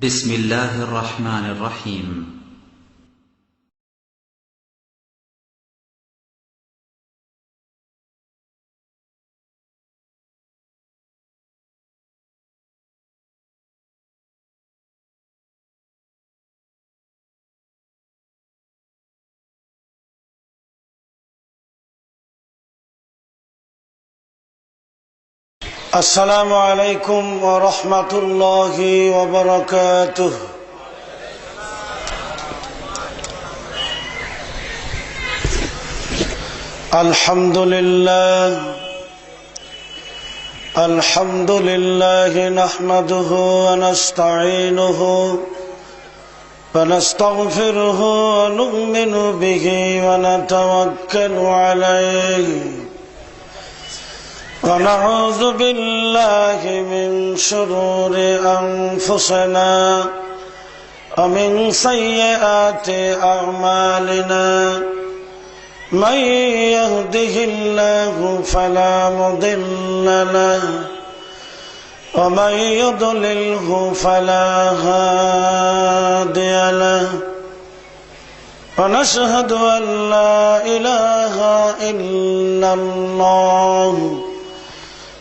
بسم الله الرحمن الرحيم. السلام عليكم ورحمة الله وبركاته. الحمد لله نحمده ونستعينه ونستغفره ونؤمن به ونتوكل عليه ونعوذ بالله من شرور أنفسنا ومن سيئات أعمالنا من يهده الله فلا مضل له ومن يضلله فلا هادي له ونشهد أن لا إله إلا الله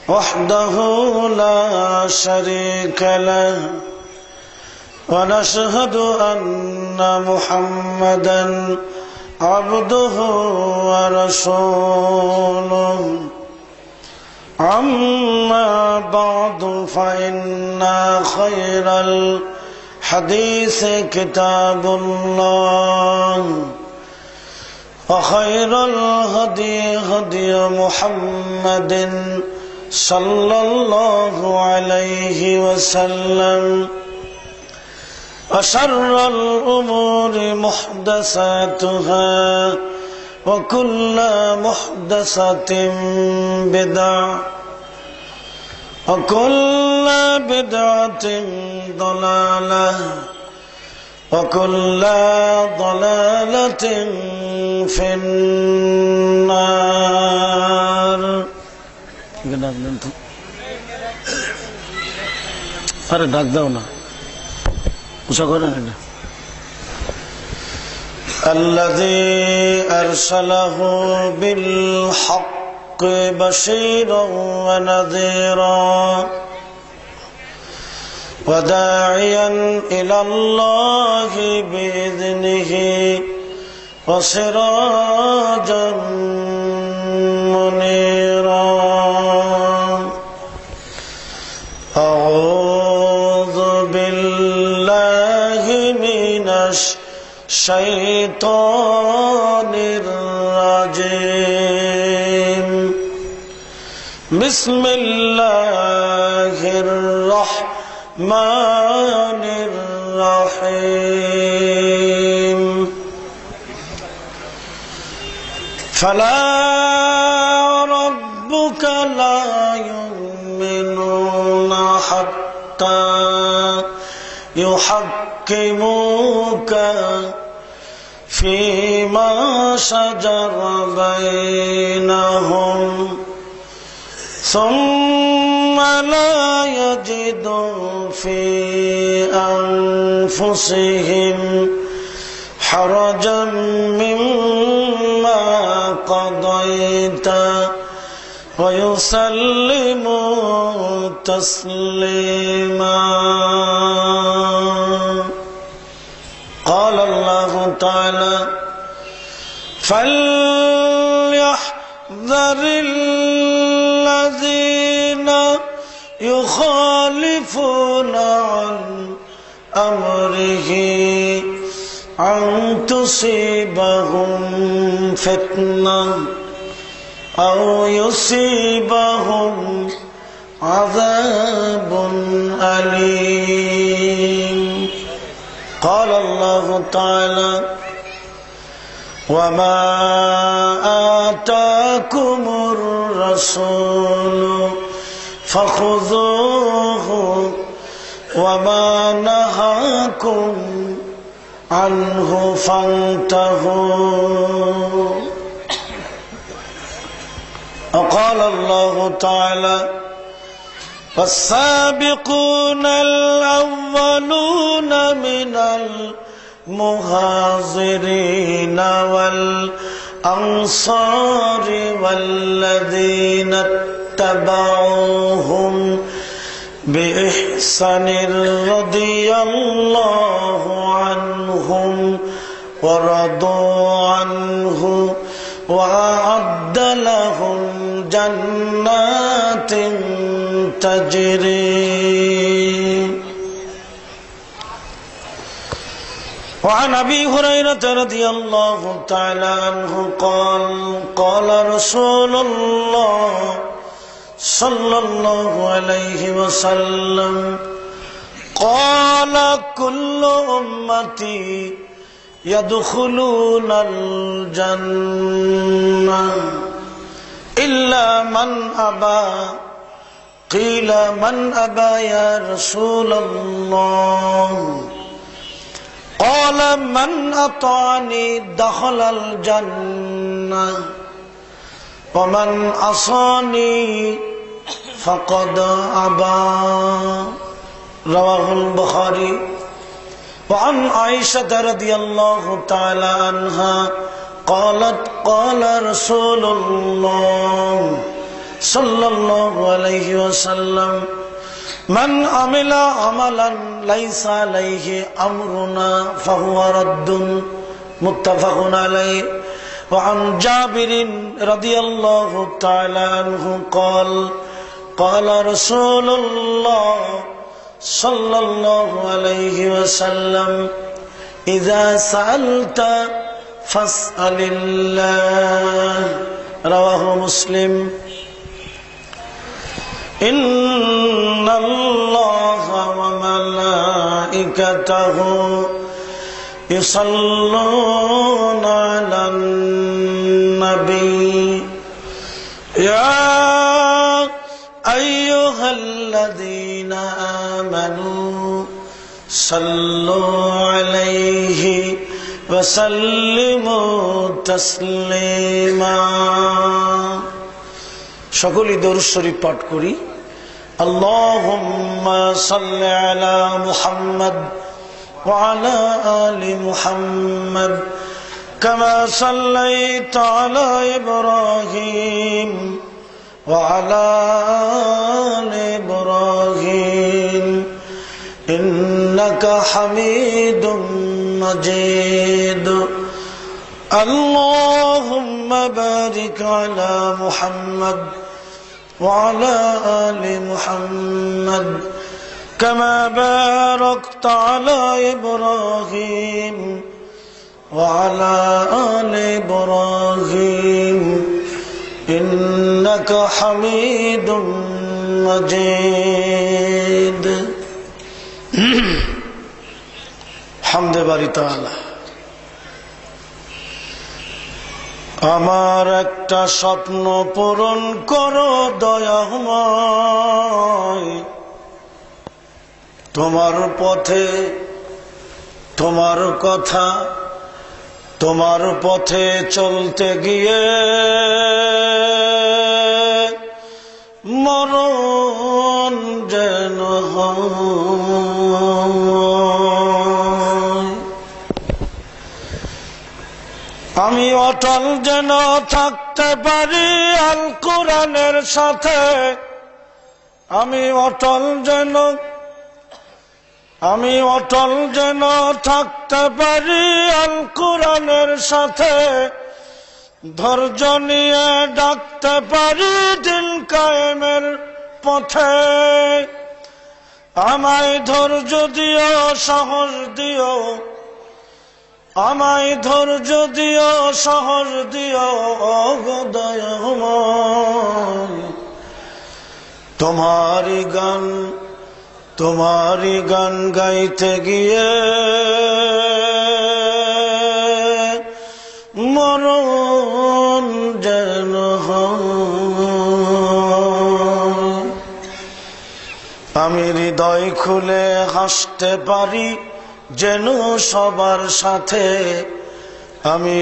وحده لا شريك له ونشهد أن محمدا عبده ورسوله أما بعد فإن خير الحديث كتاب الله وخير الهدي هدي محمد صلى الله عليه وسلم وشر الأمور محدثاتها وكل محدثة بدعة وكل بدعة ضلالة وكل ضلالة في النار. আরে ডাক দাও না, উষা করে না। الذي أرسله بالحق بشيرا ونذيرا وداعيا إلى الله بإذنه وسراجا منيرا. أعوذ بالله من الشيطان الرجيم. بسم الله الرحمن الرحيم. فلا ربك لا يؤمنون حتى يحكموك فيما شجر بينهم ثم لا يجدوا في أنفسهم حرجا مما قضيت ويسلموا تسليما. قال الله تعالى: فليحذر الذين يخالفون عن أمره أن تصيبهم فتنة أو يصيبهم عذاب أليم. قال الله تعالى: وما آتاكم الرسول فخذوه وما نهاكم عنه فانتهوا. وقال الله تعالى: والسابقون الأولون من المهاجرين والأنصار والذين اتبعوهم بإحسان رضي الله عنهم ورضوا عنه وأعد لهم جنات تجري. وعن أبي هريرة رضي الله تعالى عنه قال قال رسول الله صلى الله عليه وسلم قال كل أمتي يدخلون الجنة إلا من أبى قيل من أبى يا رسول الله قال من أطاعني دخل الجنة ومن عصاني فقد أبى. رواه البخاري. وعن عائشة رضي الله تعالى عنها قالت قال رسول الله صلى الله عليه وسلم من عمل عملا ليس عليه أمرنا فهو رد. متفق عليه. وعن جابر رضي الله تعالى عنه قال قال رسول الله صلى الله عليه وسلم إذا سألت فاسأل الله. رواه مسلم. إن الله وملائكته يصلون على النبي يا أيها الذين آمنوا صلوا عليه وسلموا تسليما. সকলেই দরুদ শরীফ পাঠ করি। আল্লাহুম্মা সাল্লি আলা মুহাম্মাদ ওয়া আলা আলি মুহাম্মাদ কামা সাল্লাইতা আলা ইব্রাহিম ওয়া আলা আলি ইব্রাহিম ইন্নাকা হামিদুম মাজিদ. اللهم بارك على محمد وعلى آل محمد كما باركت على إبراهيم وعلى آل إبراهيم إنك حميد مجيد. حمد باري تعالى. আমার একটা স্বপ্ন পূরণ করো দয়াময়, তোমার পথে তোমার কথা তোমার পথে চলতে গিয়ে মরণ যেন আমি অটল যেন থাকতে পারি আল কোরআনের সাথে, আমি অটল যেন থাকতে পারি আল কোরআনের সাথে, ধৈর্য নিয়ে ডাকতে পারি দিন কায়েমের পথে। আমায় ধৈর্য দিও, সাহস দিও, আমায় ধৈর্য দিও, সাহস দিও দয়াময়। তোমারি গান গাইতে গিয়ে মরণ যেন আমি হৃদয় খুলে হাসতে পারি যেন সবার সাথে, আমি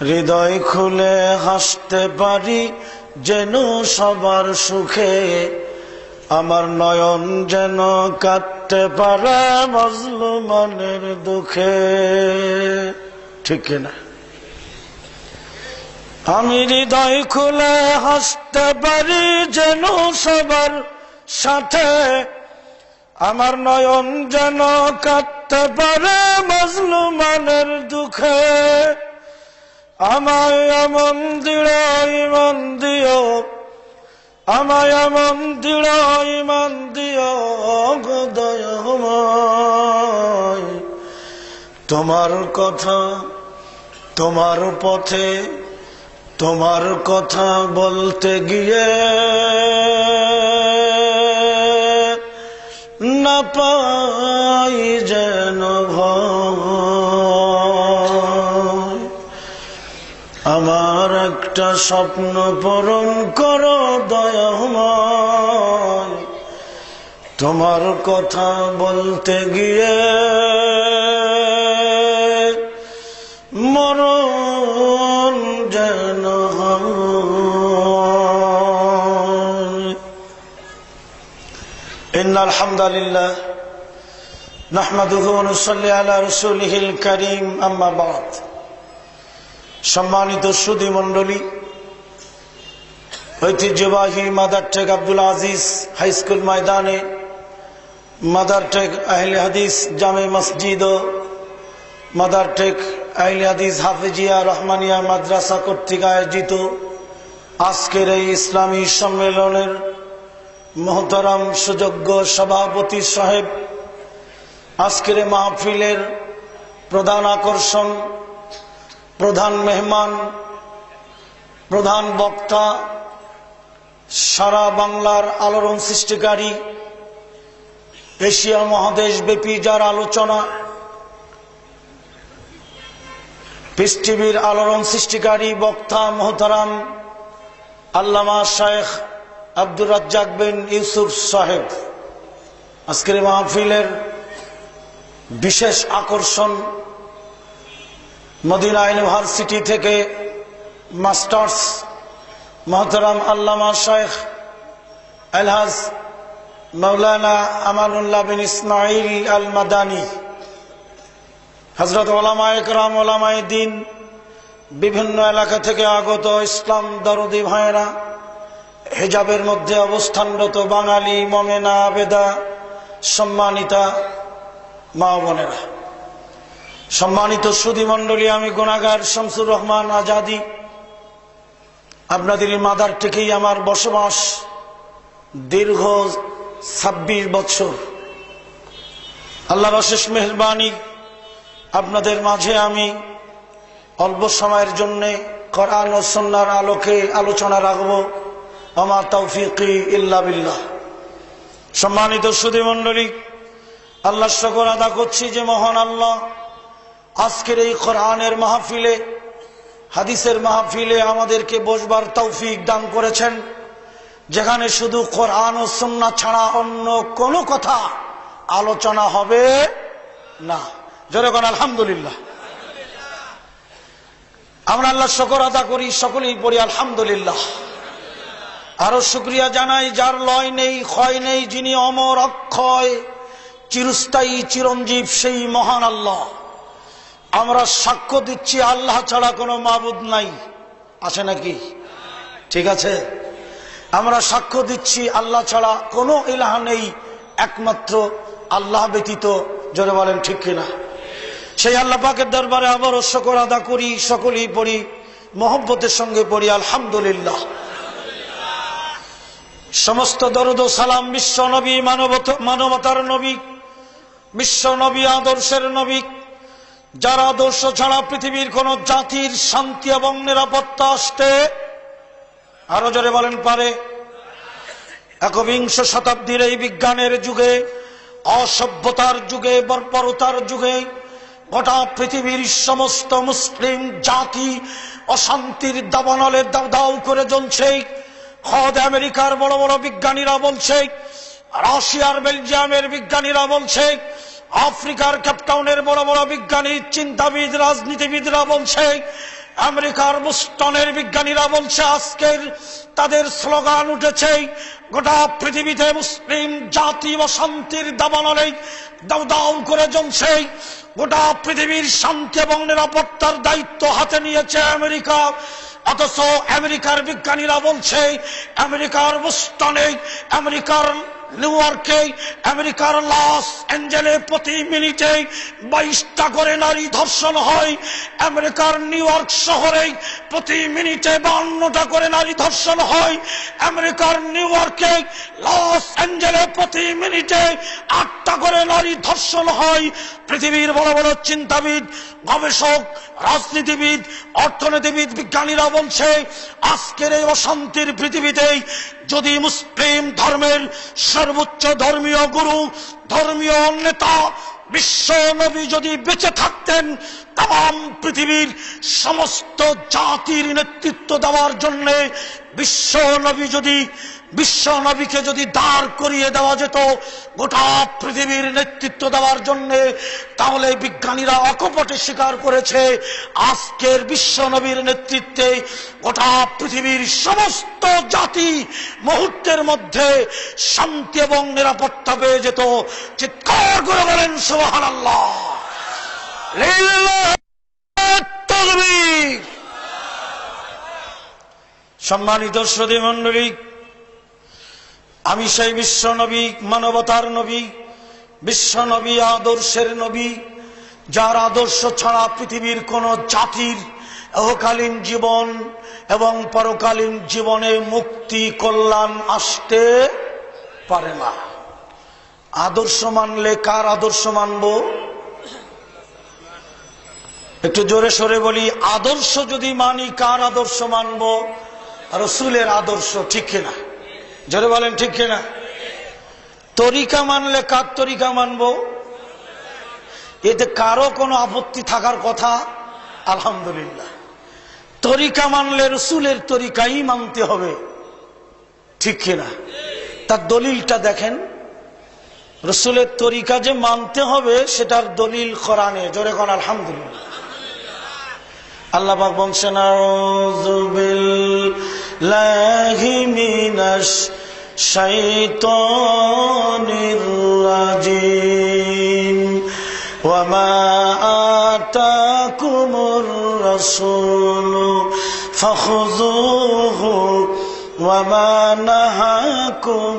হৃদয় খুলে হাসতে পারি যেন সবার সুখে, আমার নয়ন যেন কাটতে পারে মজলুমানের দুঃখে। ঠিক কিনা? আমি হৃদয় খুলে হাসতে পারি যেন সবার সাথে, আমার নয়ন যেন কাটতে পারে মজলুমানের দুঃখে। আমায় এমন দৃঢ় ঈমান দিও, আমায় এমন দৃঢ় ঈমান দিও গো দয়াময়। তোমার কথা, তোমার পথে, তোমার কথা বলতে গিয়ে না পাই যেন ভয়। আমার একটা স্বপ্ন পূরণ করো দয়াময়, তোমার কথা বলতে গিয়ে মরণ যেন হয়। ইন্নাল হামদালিল্লাহ নাহমাদুহু ওয়া নুসাল্লি আলা রাসূলিহিল কারীম, আম্মা বা'দ। সম্মানিত সুধী মণ্ডলী, ঐতিহ্যবাহী মাদারটেক আব্দুল আজিজ হাই স্কুল ময়দানে মাদারটেক আহলে হাদিস জামে মসজিদ ও মাদারটেক আহলে হাদিস হাফেজিয়া রহমানিয়া মাদ্রাসা কর্তৃক আয়োজিত আজকের এই ইসলামী সম্মেলনের মোহতারাম সুযোগ্য সভাপতি সাহেব, আজকের মাহফিলের প্রধান আকর্ষণ, প্রধান মেহমান, প্রধান বক্তা, সারা বাংলার আলোড়ন সৃষ্টিকারী, এশিয়া মহাদেশ ব্যাপী যার আলোচনা, পৃথিবীর আলোড়ন সৃষ্টিকারী বক্তা মোহতারাম আল্লামা শায়েখ আব্দুর রাজ্জাক বিন ইউসুফ সাহেব, আজকের মাহফিলের বিশেষ আকর্ষণ, মদিনা ইউনিভার্সিটি থেকে মাস্টার্স মোহতারাম আল্লামা শায়েখ আলহাজ মাওলানা আমানুল্লাহ বিন ইসমাইল আল মাদানী, হযরত ওলামায়ে কেরাম, ওলামায়ে দ্বীন, বিভিন্ন এলাকা থেকে আগত ইসলাম দরদি ভাইয়েরা, হিজাবের মধ্যে অবস্থানরত বাঙালি মোমেনা আবেদা, সম্মানিতা মা বোনেরা, সম্মানিত সুধী মণ্ডলী, আমি গুনাহগার শামসুর রহমান আজাদি, আপনাদের মাদার থেকেই আমার বসবাস দীর্ঘ 26 বছর। আল্লাহর অশেষ মেহেরবানি, আপনাদের মাঝে আমি অল্প সময়ের জন্য কোরআন ও সুন্নাহর আলোকে আলোচনা রাখব। ওমা তৌফিকি ইল্লা বিল্লাহ। সম্মানিত সুধী মণ্ডলী, আল্লাহর শুকর আদা করছি যে মহান আল্লাহ আজকের এই কোরআনের মাহফিলে, হাদিসের মাহফিলে আমাদেরকে বসবার তৌফিক দান করেছেন, যেখানে শুধু কোরআন ও সুন্নাহ ছাড়া অন্য কোনো কথা আলোচনা হবে না। জোরে কোন আলহামদুলিল্লাহ। আমরা আল্লাহর শুকর আদা করি, সকলেই পড়ি আলহামদুলিল্লাহ। আরো শুকরিয়া জানাই যার লয় নেই, ক্ষয় নেই, যিনি অমর, অক্ষয়, চিরস্থায়ী, চিরঞ্জীব, সেই মহান আল্লাহ। আমরা সাক্ষ্য দিচ্ছি আল্লাহ ছাড়া কোনো মাবুদ নাই। আছে নাকি? ঠিক আছে। আমরা সাক্ষ্য দিচ্ছি আল্লাহ ছাড়া কোনো ইলাহ নেই, একমাত্র আল্লাহ ব্যতীত। জোরে বলেন ঠিক কিনা? সেই আল্লাহ পাকের দরবারে আবারও শুকর আদা করি, সকলেই পড়ি মহব্বতের সঙ্গে পড়ি আলহামদুলিল্লাহ। সমস্ত দরুদ ও সালাম বিশ্ব নবী, মানবতার নবী, বিশ্ব নবী, আদর্শের নবী, যার আদর্শ ছাড়া পৃথিবীর কোন জাতির শান্তি এবং নিরাপত্তা আসতে, আরো জোরে বলেন, পারে। একবিংশ শতাব্দীর এই বিজ্ঞানের যুগে, অসভ্যতার যুগে, বর্বরতার যুগে গোটা পৃথিবীর সমস্ত মুসলিম জাতি অশান্তির দাবানলে দাউ দাউ করে জ্বলছে। খোদ আমেরিকার বড় বড় বিজ্ঞানীরা বলছে, রাশিয়ার বেলজিয়ামের বিজ্ঞানীরা বলছে, আফ্রিকার কেপটাউনের বড় বড় বিজ্ঞানী, চিন্তাবিদ, রাজনীতিবিদরা বলছে, আমেরিকার বোস্টনের বিজ্ঞানীরা বলছে আজকের তাদের স্লোগান উঠেছে, গোটা পৃথিবীতে মুসলিম জাতি ও শান্তির দাবানলে দাউ দাউ করে জ্বলছে। গোটা পৃথিবীর শান্তি এবং নিরাপত্তার দায়িত্ব হাতে নিয়েছে আমেরিকা। অথচ আমেরিকার বিজ্ঞানীরা বলছে আমেরিকার বোস্টনে, আমেরিকার নিউ ইয়র্কে, আমেরিকার লস অ্যাঞ্জেলে প্রতি মিনিটে 22টা করে নারী ধর্ষণ হয়। আমেরিকার নিউ ইয়র্ক শহরে প্রতি মিনিটে 52টা করে নারী ধর্ষণ হয়। আমেরিকার নিউ ইয়র্কে, লস অ্যাঞ্জেলে প্রতি মিনিটে 8টা করে নারী ধর্ষণ হয়। পৃথিবীর বড় বড় চিন্তাবিদ, গবেষক, রাজনীতিবিদ, অর্থনীতিবিদ, বিজ্ঞানীরা বলছে আজকের এই অশান্তির পৃথিবীতে যদি মুসলিম ধর্মের সর্বোচ্চ ধর্মীয় গুরু, ধর্মীয় নেতা বিশ্ব নবী যদি বেঁচে থাকতেন, তাম পৃথিবীর সমস্ত জাতির নেতৃত্ব দেওয়ার জন্য বিশ্ব নবীকে যদি দাঁড় করিয়ে দেওয়া যেত গোটা পৃথিবীর নেতৃত্ব দেওয়ার জন্য, তাহলে বিজ্ঞানীরা অকপটে স্বীকার করেছে আজকের বিশ্ব নবীর নেতৃত্বে গোটা পৃথিবীর সমস্ত জাতি মুহূর্তের মধ্যে শান্তি এবং নিরাপত্তা পেয়ে যেত। চিৎকার করে বলেন সুবহানাল্লাহ, লিল্লাহি তাকবীর। সম্মানিত শ্রোতা মণ্ডলী, আমি সেই বিশ্ব নবী, মানবতার নবী, বিশ্ব নবী, আদর্শের নবী, যার আদর্শ ছাড়া পৃথিবীর কোন জাতির ইহকালীন জীবন এবং পরকালীন জীবনে মুক্তি কল্যাণ আসতে পারে না। আদর্শ মানলে কার আদর্শ মানব? একটু জোরে সরে বলি, আদর্শ যদি মানি কার আদর্শ মানব? রাসূলের আদর্শ, ঠিক কিনা? জোরে বলেন ঠিক কিনা? তরিকা মানলে কার তরিকা মানব? এতে কারো কোনো আপত্তি থাকার কথা? আলহামদুলিল্লাহ। তরিকা মানলে রাসূলের তরিকাই মানতে হবে, ঠিক কিনা? তার দলিলটা দেখেন, রাসূলের তরিকা যে মানতে হবে সেটার দলিল কোরআনে। জোরে কোন আলহামদুলিল্লাহ। আল্লাহ পাক বলছেন, আউযু বিল্লাহি মিনাশ শাইতানির রাজিম, ওয়া মা আতাকুমুর রাসূলু ফাখুযুহু ওয়া মা নাহাকুম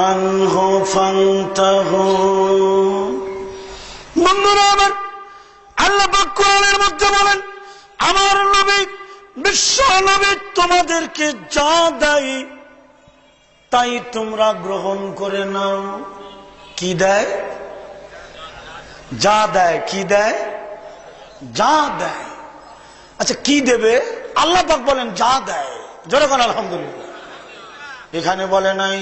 আনহু ফান্তাহু। বন্ধুরা আমার, আল্লাহ পাক কোরআনের মধ্যে বলেন, আমার নবী, বিশ্ব নবী তোমাদেরকে যা দেয় তাই তোমরা গ্রহণ করে নাও। কি দেয়? যা দেয়। কি দেয়? যা দেয়। আচ্ছা, কি দেবে? আল্লাহ পাক বলেন যা দেয়। জোরে বলেন আলহামদুলিল্লাহ। এখানে বলে নাই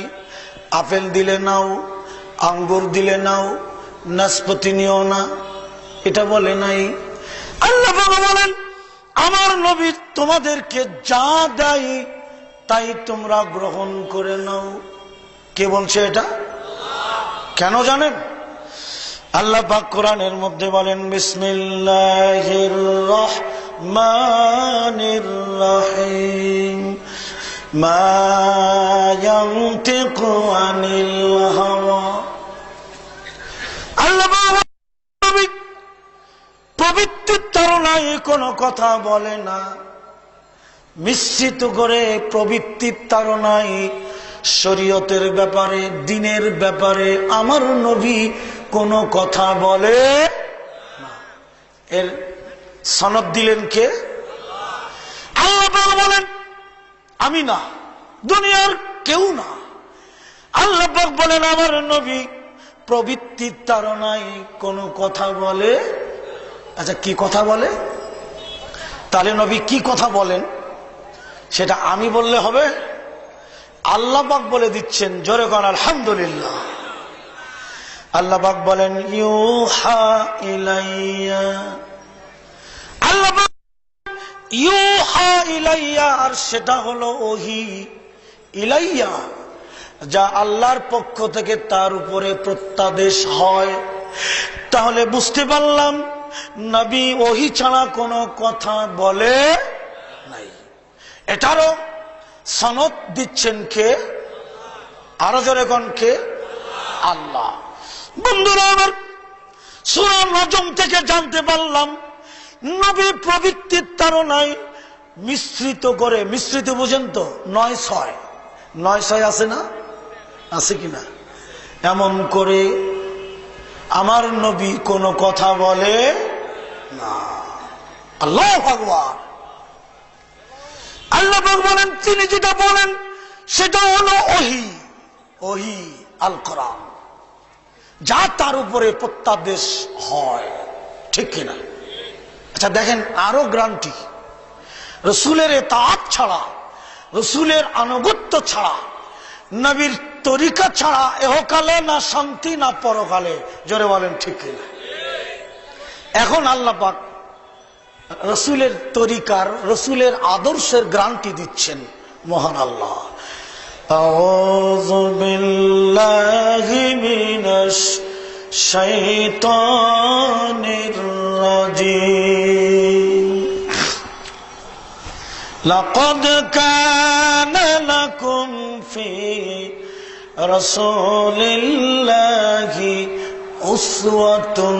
আপেল দিলে নাও, আঙ্গুর দিলে নাও, নাশপাতি নিও না, এটা বলে নাই। আল্লাহ পাক বলেন আমার নবী তোমাদেরকে যা দেয় তাই তোমরা গ্রহণ করে নাও। কে বলছে এটা? কেন জানেন? আল্লাহ পাক কোরআনের মধ্যে বলেন, বিসমিল্লাহির রাহমানির রাহিম, মা ইয়ানতিকু আনিল হাওয়া। আল্লাহ প্রবৃত্তির তাড়নায় কোনো কথা বলে না, মিশ্রিত করে প্রবৃত্তির তাড়নায় শরীয়তের ব্যাপারে, দ্বীনের ব্যাপারে আমার নবী কোনো কথা বলে না। এর সনদ দিলেন কে? আল্লাহ বলেন আমি না, দুনিয়ার কেউ না। আল্লাহ বলেন আমার নবী প্রবৃত্তির তাড়নায় কোনো কথা বলে। আচ্ছা, কি কথা বলে? তাহলে নবী কি কথা বলেন সেটা আমি বললে হবে? আল্লাহ পাক বলে দিচ্ছেন। জোরে কোন আলহামদুলিল্লাহ। আল্লাহ পাক বলেন ইউহা ইলাইয়া। আল্লাহ পাক ইউহা ইলাইয়া, আর সেটা হলো ওহী ইলাইয়া, যা আল্লাহর পক্ষ থেকে তার উপরে প্রত্যাদেশ হয়। তাহলে বুঝতে পারলাম নবী ওহী ছাড়া কোনো কথা বলে নাই। এটারও সনদ দিচ্ছেন কে? আরো জোরে কোন কে? আল্লাহ। বন্ধুরা আমার, সূরা নজম থেকে জানতে পারলাম নবী প্রবৃত্তির তাড়নায় মিশ্রিত করে, মিশ্রিত বুঝেন তো, 9-6 আছে না? আছে কিনা? এমন করে আমার নবী কোনো কথা বলে না। আল্লাহু আকবার। আল্লাহ পাক বলেন, তিনি যেটা বলেন সেটা হলো ওহী, ওহী আল কোরআন, যা তার উপরে প্রত্যাদেশ হয়, ঠিক কিনা? আচ্ছা দেখেন, আরো গ্রান্টি, রসুলের ইতাআত ছাড়া, রসুলের আনুগত্য ছাড়া, নবীর তরিকা ছাড়া এহকালে না শান্তি না পরকালে। জোরে বলেন ঠিক কিনা? এখন আল্লাহ পাক রসুলের তরিকার, রসুলের আদর্শের গ্যারান্টি দিচ্ছেন মহান আল্লাহ। আউযু বিল্লাহি মিনাশ শাইতানির রাজীম। লাকাদ কানা লাকুম ফি রাসূলিল্লাহি উসওয়াতুন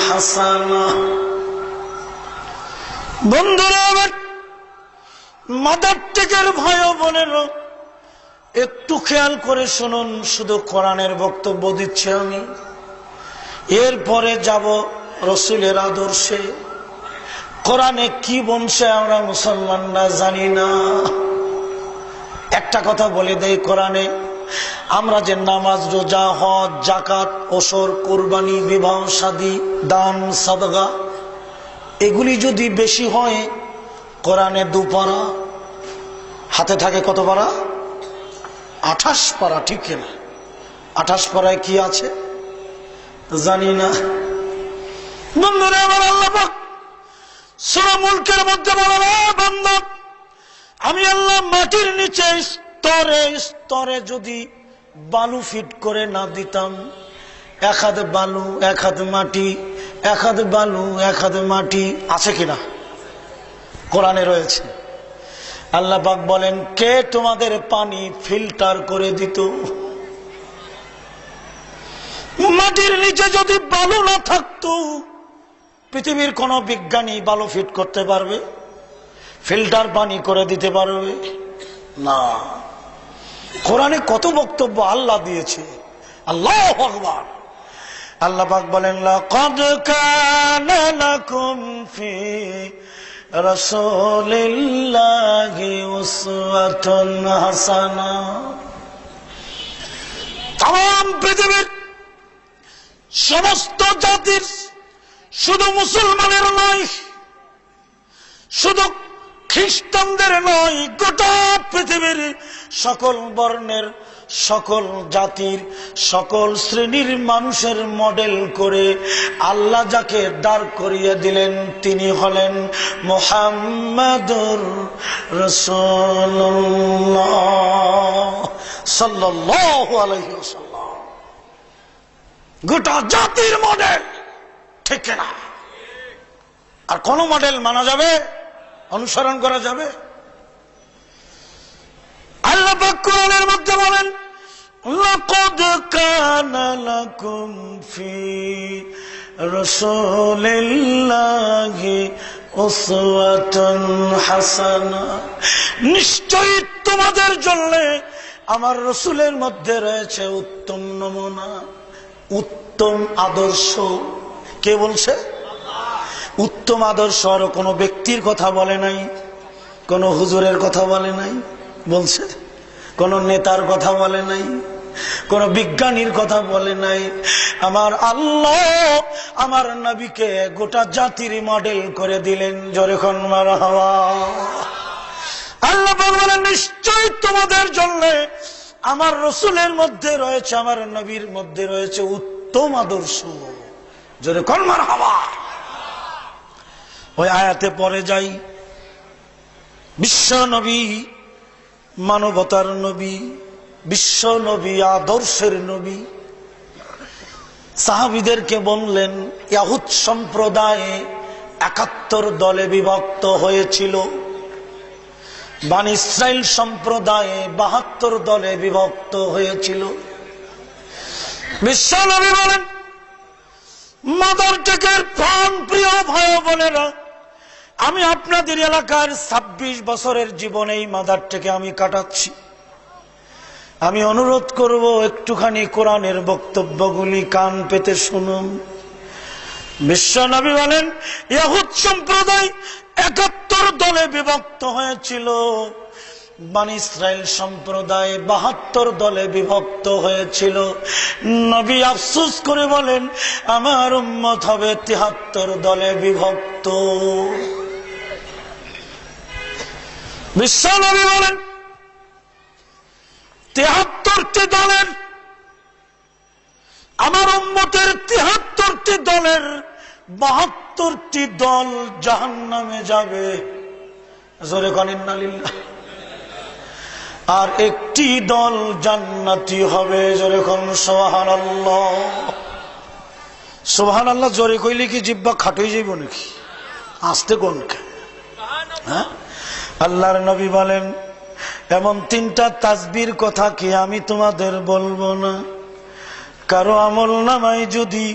হাসানাহ। বন্ধুরা আমার, মাদার টেকের ভাই বোনেরা, একটু খেয়াল করে শুনুন। শুধু কোরআনের বক্তব্য দিচ্ছি আমি, এরপরে যাব রসুলের আদর্শে। কোরআনে কি বলছে আমরা মুসলমানরা জানি না। একটা কথা বলে দেই, কোরআনে আমরা যে নামাজ, রোজা, হজ, যাকাত, ওসর, কুরবানি, বিবাহ শাদী, দান, সাদকা, এগুলি যদি বেশি হয়, কোরআনে 2 পারা, হাতে থাকে কত পারা? 28 পারা, ঠিক না? 28 পারায় কি আছে জানি না। বন্ধুরা আমার, আল্লাহ পাক সূরা মুলকের মধ্যে বলেন, বান্দা, আমি আল্লাহ মাটির নিচে স্তরে স্তরে যদি বালু ফিট করে না দিতাম, 1 হাত বালু 1 হাত মাটি, 1 হাত বালু 1 হাত মাটি, আছে কিনা? কোরআনে রয়েছে। আল্লাহ পাক বলেন, কে তোমাদের পানি ফিল্টার করে দিত? মাটির নিচে যদি বালু না থাকতো, পৃথিবীর কোন বিজ্ঞানী বালু ফিট করতে পারবে? ফিল্টার পানি করে দিতে পারবে না। কোরআনে কত বক্তব্য আল্লাহ দিয়েছে। আল্লাহু আকবার। আল্লাহ পাক বলেন, লাকাদ কানা লাকুম ফি রাসূলিল্লাহি উসওয়াতুন হাসানাহ। তাম পৃথিবীর সমস্ত জাতির, শুধু মুসলমানের নয়, শুধু খ্রিস্টানদের নয়, গোটা পৃথিবীর সকল বর্ণের, সকল জাতির, সকল শ্রেণীর মানুষের মডেল করে আল্লাহ যাকে দাঁড় করিয়ে দিলেন, তিনি হলেন মুহাম্মাদুর রাসূলুল্লাহ সাল্লাল্লাহু আলাইহি ওয়াসাল্লাম। গোটা জাতির মডেল, ঠিক না? আর কোন মডেল মানা যাবে, অনুসরণ করা যাবে? আল্লাহ পাক কোরআনের মধ্যে বলেন, লাকাদ কানা লাকুম ফি রাসূলিল্লাহি উসওয়াতুন হাসানাহ। নিশ্চয়ই তোমাদের জন্য আমার রসুলের মধ্যে রয়েছে উত্তম নমুনা, উত্তম আদর্শ। কে বলছে? উত্তম আদর্শ। আর কোন ব্যক্তির কথা বলে নাই, কোন হুজুরের কথা বলে নাই, বলছে কোন নেতার কথা বলে নাই, কোন বিজ্ঞানীর কথা বলে নাই। আমার আল্লাহ আমার নবীকে গোটা জাতির মডেল করে দিলেন। জোরে খন মারহাবা। আল্লাহ বলেন, নিশ্চয় তোমাদের জন্য আমার রসুলের মধ্যে রয়েছে, আমার নবীর মধ্যে রয়েছে উত্তম আদর্শ। জোরে খন মারহাবা। ওই আয়াতে পরে যাই, বিশ্ব নবী, মানবতার নবী, বিশ্ব নবী, আদর্শের নবী। সাহাবীদেরকে বললেন, ইয়াহুদ সম্প্রদায় ৭১ দলে বিভক্ত হয়েছিল, বনী ইসরাইল সম্প্রদায় ৭২ দলে বিভক্ত হয়েছিল। বিশ্বনবী বলেন, মাদার টেকের প্রাণ প্রিয় ভাই বোনেরা, আমি আপনাদের এলাকার ২৬ বছরের জীবনে এই মাদার টেকে আমি কাটাচ্ছি। আমি অনুরোধ করব একটুখানি কোরআনের বক্তব্যগুলি কান পেতে শুনুন। বিশ্বনবী বলেন, ইহুদ সম্প্রদায় ৭১ দলে বিভক্ত হয়েছিল, বনী ইসরাইল সম্প্রদায় ৭২ দলে বিভক্ত হয়েছিল। নবী আফসোস করে বলেন, আমার উম্মত হবে ৭৩ দলে বিভক্ত। বিশ্বনবী বলেন, ৭৩টি দলের, আমার উম্মতের ৭৩টি দলের ৭২টি দল জাহান্নামে যাবে, জোরে বলেন ইন্নালিল্লাহ। আর একটি দল জান্নাতি হবে, জোরে কোন সুবহানাল্লাহ। সুবহানাল্লাহ জোরে কইলে কি জিহ্বা খাটই যাইব নাকি? আস্তে কোন হ্যাঁ? আল্লাহর নবী বলেন, এমন ৩টা তাসবির কথা কি আমি তোমাদের বলবো না? কারো আমল নামায় যদি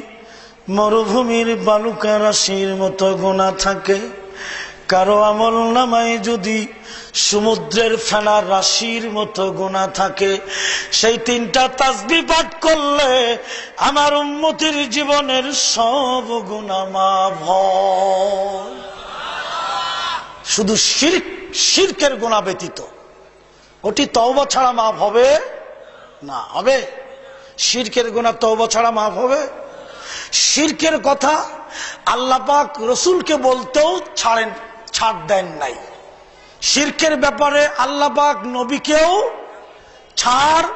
মরুভূমির বালুকা রাশির মতো গুনাহ থাকে, কারো আমল নামায় যদি সমুদ্রের ফেনা রাশির মতো গুনাহ থাকে, সেই ৩টা তাসবিহ পাঠ করলে আমার উম্মতের জীবনের সব গুনাহ মাফ হয়। শুধু শিরকের গুনাহ ব্যতীত, ওটি তওবা ছাড়া মাফ হবে না। হবে শিরকের গুনাহ তওবা ছাড়া মাফ হবে? শিরকের কথা আল্লাহ পাক রসুলকে বলতেও ছাড় দেন নাই। শিরকের ব্যাপারে আল্লাহ পাক নবীকেও ছাড়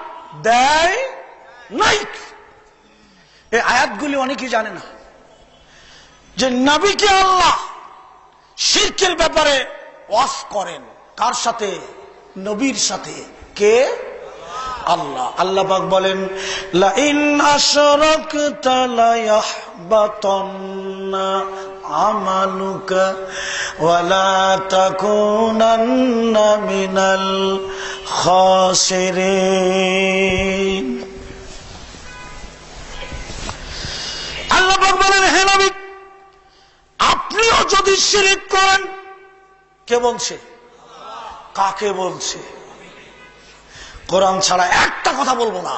দেয় নাই। এই আয়াতগুলি অনেকেই জানে না যে নবীকে আল্লাহ শিরকের ব্যাপারে ওয়াজ করেন। কার সাথে? নবীর সাথে। কে? আল্লাহ। আল্লাহ পাক বলেন, লা ইন আশরাকতা লা ইয়াহবাতান্না আমালুকা ওয়া লা তাকুনান্না মিনাল খাসিরিন। আল্লাহ পাক বলেন, হে নবী, আপনিও যদি শিরক করেন। কে বলছে? কাকে বলছে? কোরআন ছাড়া একটা কথা বলবো না,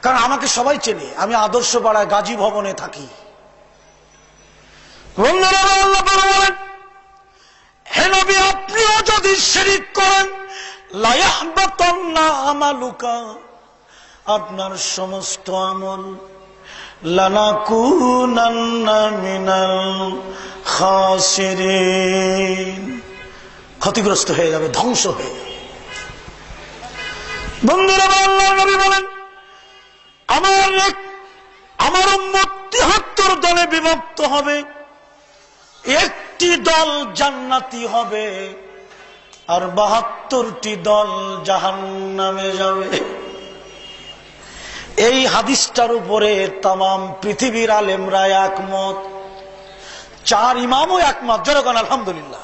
কারণ আমাকে সবাই চেনে। আমি আদর্শ পাড়ায় গাজী ভবনে থাকি। আল্লাহ বলেন, হে নবী, আপনিও যদি শিরক করেন, লা ইয়াহবাতান্না আমালুকা, আপনার সমস্ত আমল, লানাকুনান্না মিনাল খাসিরিন, ক্ষতিগ্রস্ত হয়ে যাবে, ধ্বংস হয়ে যাবে। বন্ধুরা, আল্লাহ নবী বলেন, আমার উম্মত ৭৩ দলে বিভক্ত হবে, একটি দল জান্নাতি হবে আর ৭২টি দল জাহান্নামে যাবে। এই হাদিসটার উপরে তামাম পৃথিবীর আলেমরা একমত। 4 ইমামও একমত। জনগণ আলহামদুলিল্লাহ।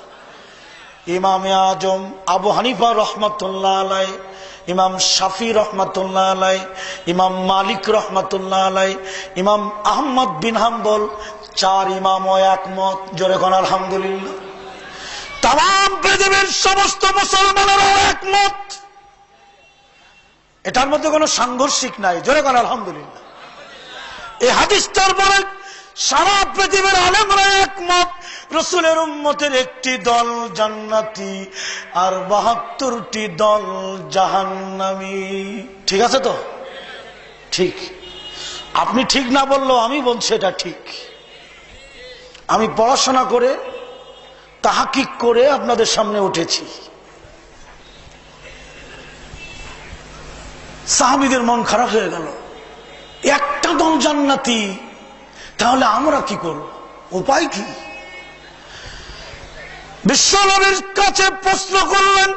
ইমামে আজম আবু হানিফা রহমাতুল্লাহ আলাই, ইমাম শাফি রহমাতুল্লাহ আলাই, ইমাম মালিক রহমাতুল্লাহ আলাই, ইমাম আহমদ বিন হাম্বল, 4 ইমামও একমত। জোরে কোন আলহামদুলিল্লাহ। তাম পৃথিবীর সমস্ত মুসলমানেরা একমত। এটার মধ্যে কোনো সাংঘর্ষিক নাই। জোরে কোন আলহামদুলিল্লাহ। এই হাদিসটার পরে সারা পৃথিবীর আলেমরা একমত, রসুলের উম্মতের একটি দল জান্নাতি আর ৭২টি দল জাহান্নামী। ঠিক আছে তো? ঠিক। আপনি ঠিক না বললেও আমি বলছি এটা ঠিক। আমি পড়াশোনা করে তাহকিক করে আপনাদের সামনে উঠেছি। সাহাবীদের মন খারাপ হয়ে গেল, একটা দল জান্নাতি, তাহলে আমরা কি করব? উপায় কি? বিশ্বনবীর কাছে প্রশ্ন করলেন।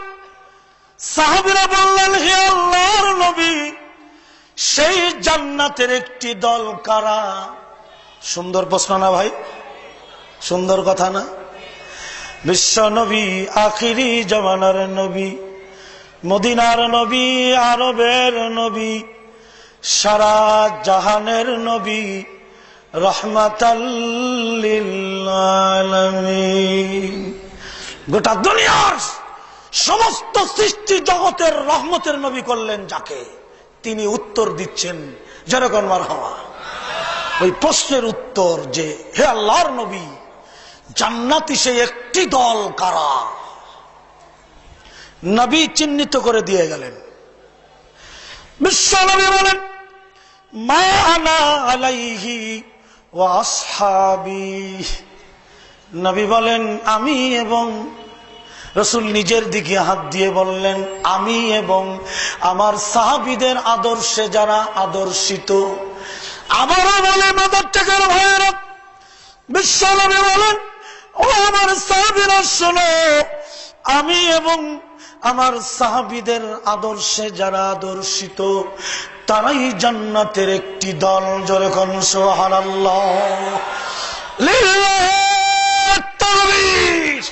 সাহাবীরা বললেন, হে আল্লাহর নবী, সেই জান্নাতের একটি দল কারা? সুন্দর প্রশ্ন না ভাই? সুন্দর কথা না? বিশ্ব নবী, আখিরি জমানার নবী, মদিনার নবী, আরবের নবী, সারা জাহানের নবী, রহমাতাল লিল আলামিন। গোটা দুনিয়ার সমস্ত সৃষ্টি জগতের রহমতের নবী করলেন যাকে, তিনি উত্তর দিচ্ছেন যেরকম মারহাবা। ওই প্রশ্নের উত্তর যে হে আল্লাহর নবী, জান্নাতি সেই একটি দল কারা? নবী চিহ্নিত করে দিয়ে গেলেন। বিশ্ব নবী বলেন, মা আনা আলাইহি ওয়া আসহাবি। নবী বলেন আমি এবং, রসুল নিজের দিকে হাত দিয়ে বললেন আমি এবং আমার সাহাবীদের আদর্শে যারা আদর্শিত। আবারও বলে মাদার টেকার ভাইয়েরা, বিশ্ব নবী বলেন ও আমার সাহাবীরা শোনো, আমি এবং আমার সাহাবীদের আদর্শে যারা আদর্শিত তারাই জান্নাতের একটি দল। জোরে কোন সুবহানাল্লাহ। লিল্লাহি তাকবীর।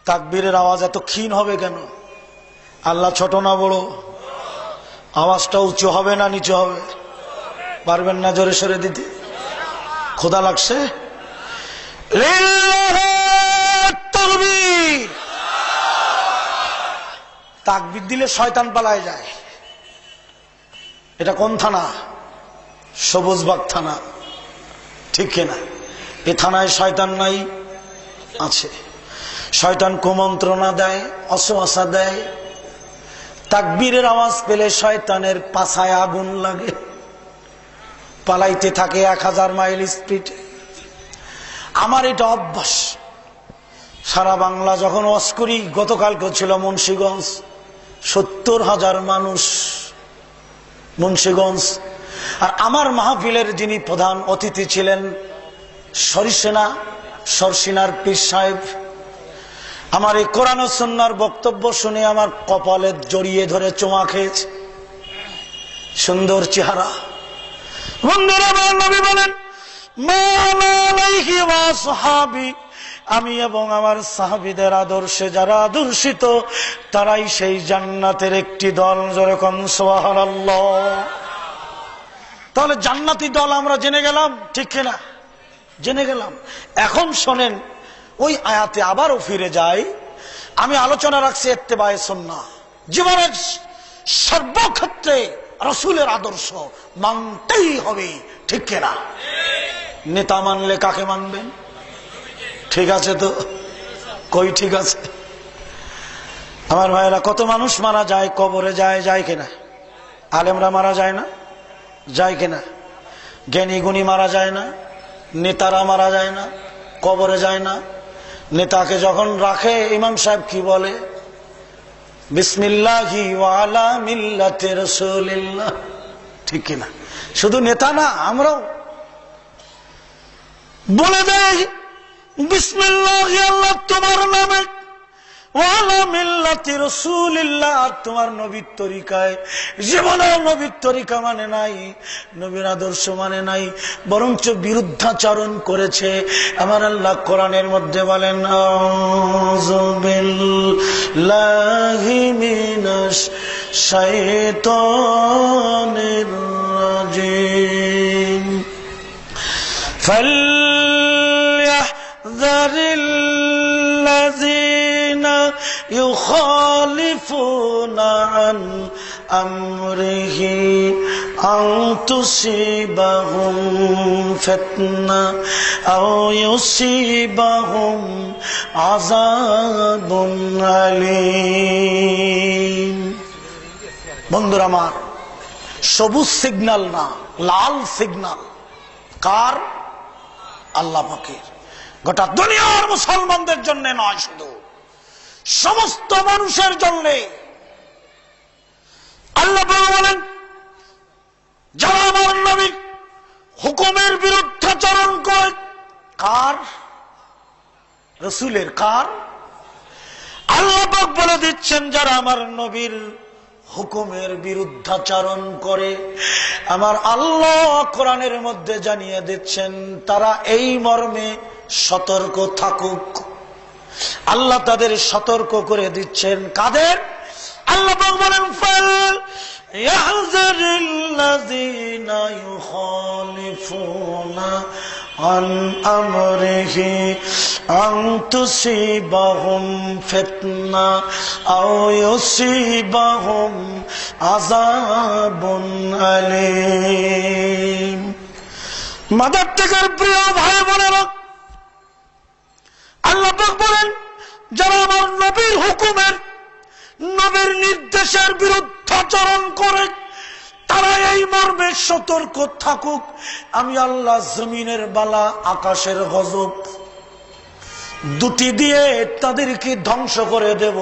তাকবীরের আওয়াজ এত ক্ষীণ হবে কেন? আল্লাহ ছোট না বড়? আওয়াজটা উঁচু হবে না নিচু হবে? পারবেন না জোরে সরে দিতে? ক্ষুধা লাগছে? লিল্লাহি তাকবীর। তাকবীর দিলে শয়তান পালায় যায়। এটা কোন থানা? সবুজবাগ থানা, ঠিক কিনা? এ থানায় শয়তান নাই? আছে। শয়তান কুমন্ত্রণা দেয়, অসুয়াশা দেয়। তাকবীরের আওয়াজ পেলে শয়তানের পাছায় আগুন লাগে, পালাইতে থাকে 1000 মাইল স্পিডে। আমার এটা অভ্যাস। সারা বাংলা যখন ওয়াজ করি, গতকালকে ছিল মুন্সিগঞ্জ, 70,000 মানুষ মুন্সিগঞ্জ। আর আমার মাহফিলের যিনি প্রধান অতিথি ছিলেন সরসিনার পীর সাহেব, আমার এই কোরআন ও সুন্নাহর বক্তব্য শুনে আমার কপালে জড়িয়ে ধরে চুমা খেয়েছে। সুন্দর চেহারা। বন্ধুরা, আমার নবী বলেন মা আনা আলাইহি ওয়া আসহাবি, আমি এবং আমার সাহাবীদের আদর্শে যারা আদর্শিত তারাই সেই জান্নাতের একটি দল। যেরকম সুবহানাল্লাহ। তাহলে জান্নাতি দল আমরা জেনে গেলাম, ঠিক কিনা? জেনে গেলাম। এখন শোনেন, ওই আয়াতে আবারও ফিরে যাই। আমি আলোচনা রাখছি ইত্তেবায়ে সুন্নাহ, জীবনের সর্বক্ষেত্রে রাসূলের আদর্শ মানতেই হবে, ঠিক কিনা? নেতা মানলে কাকে মানবেন? ঠিক আছে তো? কই ঠিক আছে? আমার ভাইয়েরা, কত মানুষ মারা যায়, কবরে যায় কিনা? আলেমরা মারা যায় না? যায় কিনা? জ্ঞানী গুণী মারা যায় না? নেতারা মারা যায় না? কবরে যায় না? নেতাকে যখন রাখে ইমাম সাহেব কি বলে? বিসমিল্লাহি ওয়া আলা মিল্লাতি রাসূলিল্লাহ, ঠিক কিনা? শুধু নেতা না, আমরাও বলে দেয় বিসমিল্লাহি, আল্লাহ তোমার নামে, ওয়া আলা মিল্লাতি রাসূলিল্লাহ, আর তোমার নবীর তরিকায়। জীবনেও নবীর তরিকা মানে নাই, নবীর আদর্শ মানে নাই, বরঞ্চ বিরুদ্ধাচরণ করেছে। আমার আল্লাহ কোরআনের মধ্যে বলেন আউযু বিল্লাহি মিনাশ শাইতানির রাজিম ফালইহযারিল্লাযীনা ইউখালিফুনা আন আমরিহি আন তুসিবাহুম ফিতনা আও ইউসিবাহুম আযাবুন আলীম। বন্ধুরা আমার, সবুজ সিগন্যাল না, লাল সিগন্যাল কার? আল্লাহ পাকের। গোটা দুনিয়ার মুসলমানদের জন্য নয়, শুধু সমস্ত মানুষের জন্য। আল্লাহ বলেন যারা আমার নবীর হুকুমের বিরুদ্ধাচরণ করে, কার? রাসূলের। কার? আল্লাহ পাক বলে দিচ্ছেন যারা আমার নবীর হুকুমের বিরুদ্ধাচরণ করে, আমার আল্লাহ কোরআনের মধ্যে জানিয়ে দিচ্ছেন তারা এই মর্মে সতর্ক থাকুক। আল্লাহ তাদের সতর্ক করে দিচ্ছেন। কাদের? আল্লাহ বলেন ইয়াহযারিল্লাযীনা ইউখালিফুনা আন আমরিহি আন তুসিবাহুম ফিতনা আও ইউসিবাহুম আযাবুন আলীম। মাদার থেকে প্রিয় ভাই বোনেরা, আল্লাহ পাক বলেন যারা আমার নবীর হুকুমের, নবীর নির্দেশের বিরুদ্ধাচরণ করে তারা এই মর্মে সতর্ক থাকুক, আমি আল্লাহ জমিনের বালা আকাশের গজব দুটি দিয়ে তাদেরকে ধ্বংস করে দেব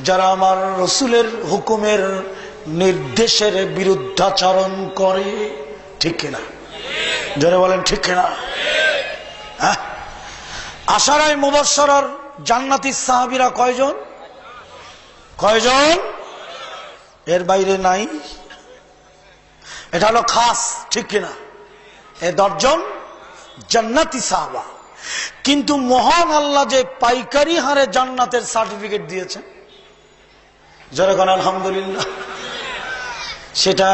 যারা আমার রসুলের হুকুমের নির্দেশের বিরুদ্ধাচরণ করে। ঠিক কিনা? জোরে বলেন ঠিক কিনা? হ্যাঁ। আশারায়ে মুবাশশারার জান্নাতি সাহাবীরা কয়জন? কয়জন? এর বাইরে নাই। এটা হলো খাস, ঠিক কিনা? এ 10 জন জান্নাতি সাহাবা। কিন্তু মহান আল্লাহ যে পাইকারি হারে জান্নাতের সার্টিফিকেট দিয়েছেন, যারা কোন আলহামদুলিল্লাহ, সেটা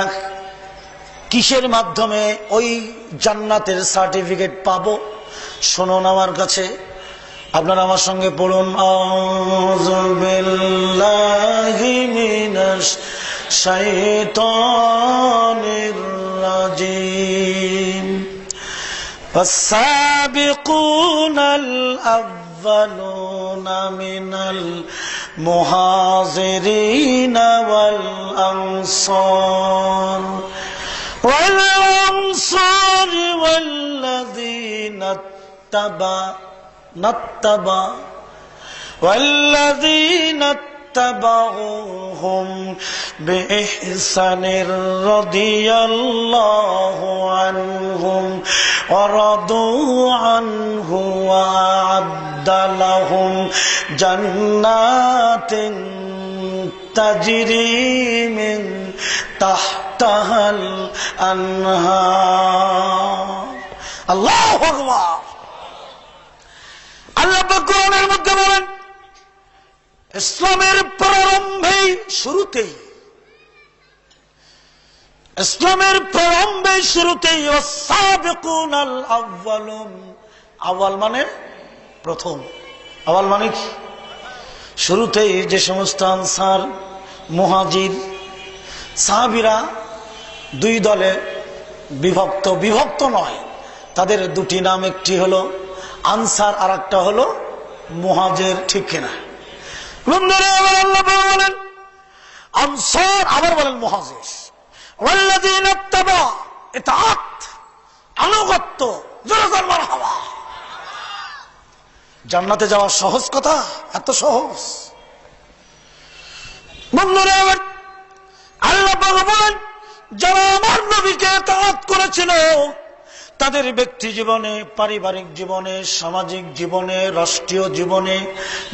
কিসের মাধ্যমে ওই জান্নাতের সার্টিফিকেট পাবো? শুনুন আমার কাছে, আপনারা আমার সঙ্গে পড়ুন, আউযু বিল্লাহি মিনাশ শাইতানির রাজিম। ওয়াস-সাবিকুনাল আউয়ালুনা মিনাল মুহাজিরিনা ওয়াল আনসার ওয়াল্লাযীনা والذين اتبعوهم بإحسان رضي الله عنهم ورضوا عنه وأعد لهم جنات تجري من تحتها الأنهار। الله أكبر। আল্লাহ পাক কোরআনের মধ্যে বলেন ইসলামের প্রারম্ভেই শুরুতেই ওয়াস-সাবিকুনাল আউয়ালুন। আউয়াল মানে প্রথম। আউয়াল মানে কি? শুরুতেই যে সমস্ত আনসার, মুহাজির, সাহাবীরা 2 দলে বিভক্ত নয়, তাদের 2টি নাম, একটি হলো আনসার আর একটা হলো মুহাজির। ঠিক কিনা? আল্লাহ বলেন আনসার, আবার বলেন মুহাজির। ওয়াল্লাযীনা ইত্তাবা, ইতাআত, আনুগত্য। জোরে জোরে মারহাবা। জান্নাতে যাওয়া সহজ কথা? এত সহজ? বন্ধুরা, আল্লাহ বলেন যারা আমার নবীকে ইতাআত করেছিল তাদের ব্যক্তি জীবনে, পারিবারিক জীবনে, সামাজিক জীবনে, রাষ্ট্রীয় জীবনে,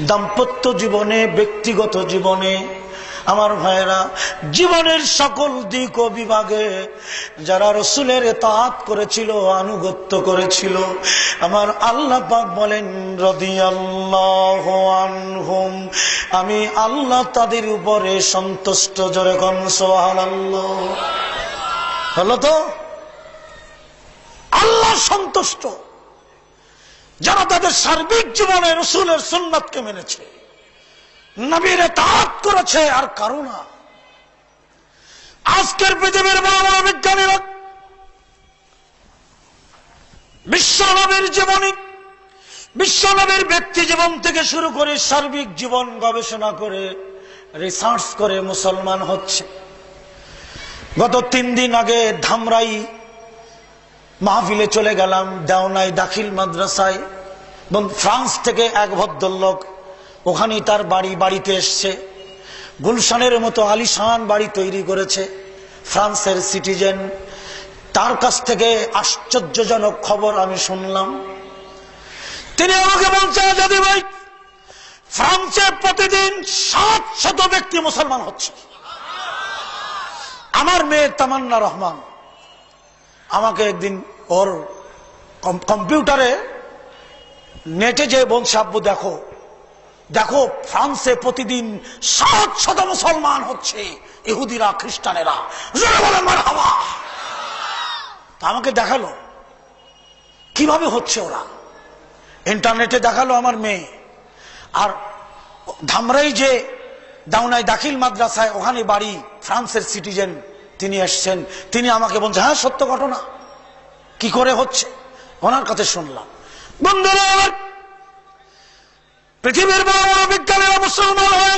দাম্পত্য জীবনে, ব্যক্তিগত জীবনে, আমার ভাইয়েরা, জীবনের সকল দিক ও বিভাগে যারা রসুলের ইতাআত করেছিল, আনুগত্য করেছিল, আমার আল্লাহ পাক বলেন রাদিয়াল্লাহু আনহুম, আমি আল্লাহ তাদের উপরে সন্তুষ্ট। জোরে কোন সুবহানাল্লাহ। হলো তো? আল্লাহ সন্তুষ্ট যারা তাদের সার্বিক জীবনে রসুলের সুন্নাতকে মেনেছে, নবীর ইতাআত করেছে, আর কারো না। আজকের পৃথিবীর বড় বড় বিজ্ঞানীরা বিশ্বনবীর জীবনী, বিশ্বনবীর ব্যক্তি জীবন থেকে শুরু করে সার্বিক জীবন গবেষণা করে, রিসার্চ করে মুসলমান হচ্ছে। গত 3 দিন আগে ধামরাই মাহফিলে চলে গেলাম, দেওনাই দাখিল মাদ্রাসায়। ফ্রান্স থেকে এক ভদ্রলোক, ওখানেই তার বাড়িতে এসছে, গুলশানের মতো আলিশান বাড়ি তৈরি করেছে, ফ্রান্সের সিটিজেন। তার কাছ থেকে আশ্চর্যজনক খবর আমি শুনলাম। তিনি আমাকে বলছেন, যদি ভাই ফ্রান্সে প্রতিদিন 700 ব্যক্তি মুসলমান হচ্ছে। আমার মেয়ে তামান্না রহমান আমাকে একদিন ওর কম্পিউটারে নেটে যে বলছে, আব্বু দেখো দেখো ফ্রান্সে প্রতিদিন 700 মুসলমান হচ্ছে, ইহুদিরা খ্রিস্টানেরা, জোরে বলেন মারহাবা। তা আমাকে দেখালো কিভাবে হচ্ছে ওরা, ইন্টারনেটে দেখালো আমার মেয়ে। আর ধামরাই যে দাউনাই দাখিল মাদ্রাসায় ওখানে বাড়ি, ফ্রান্সের সিটিজেন তিনি এসছেন, তিনি আমাকে বলছেন হ্যাঁ সত্য ঘটনা, কি করে হচ্ছে ওনার কাছে শুনলাম। বন্ধুরা, পৃথিবীর বড় বড় বিজ্ঞানীরা মুসলমান হয়ে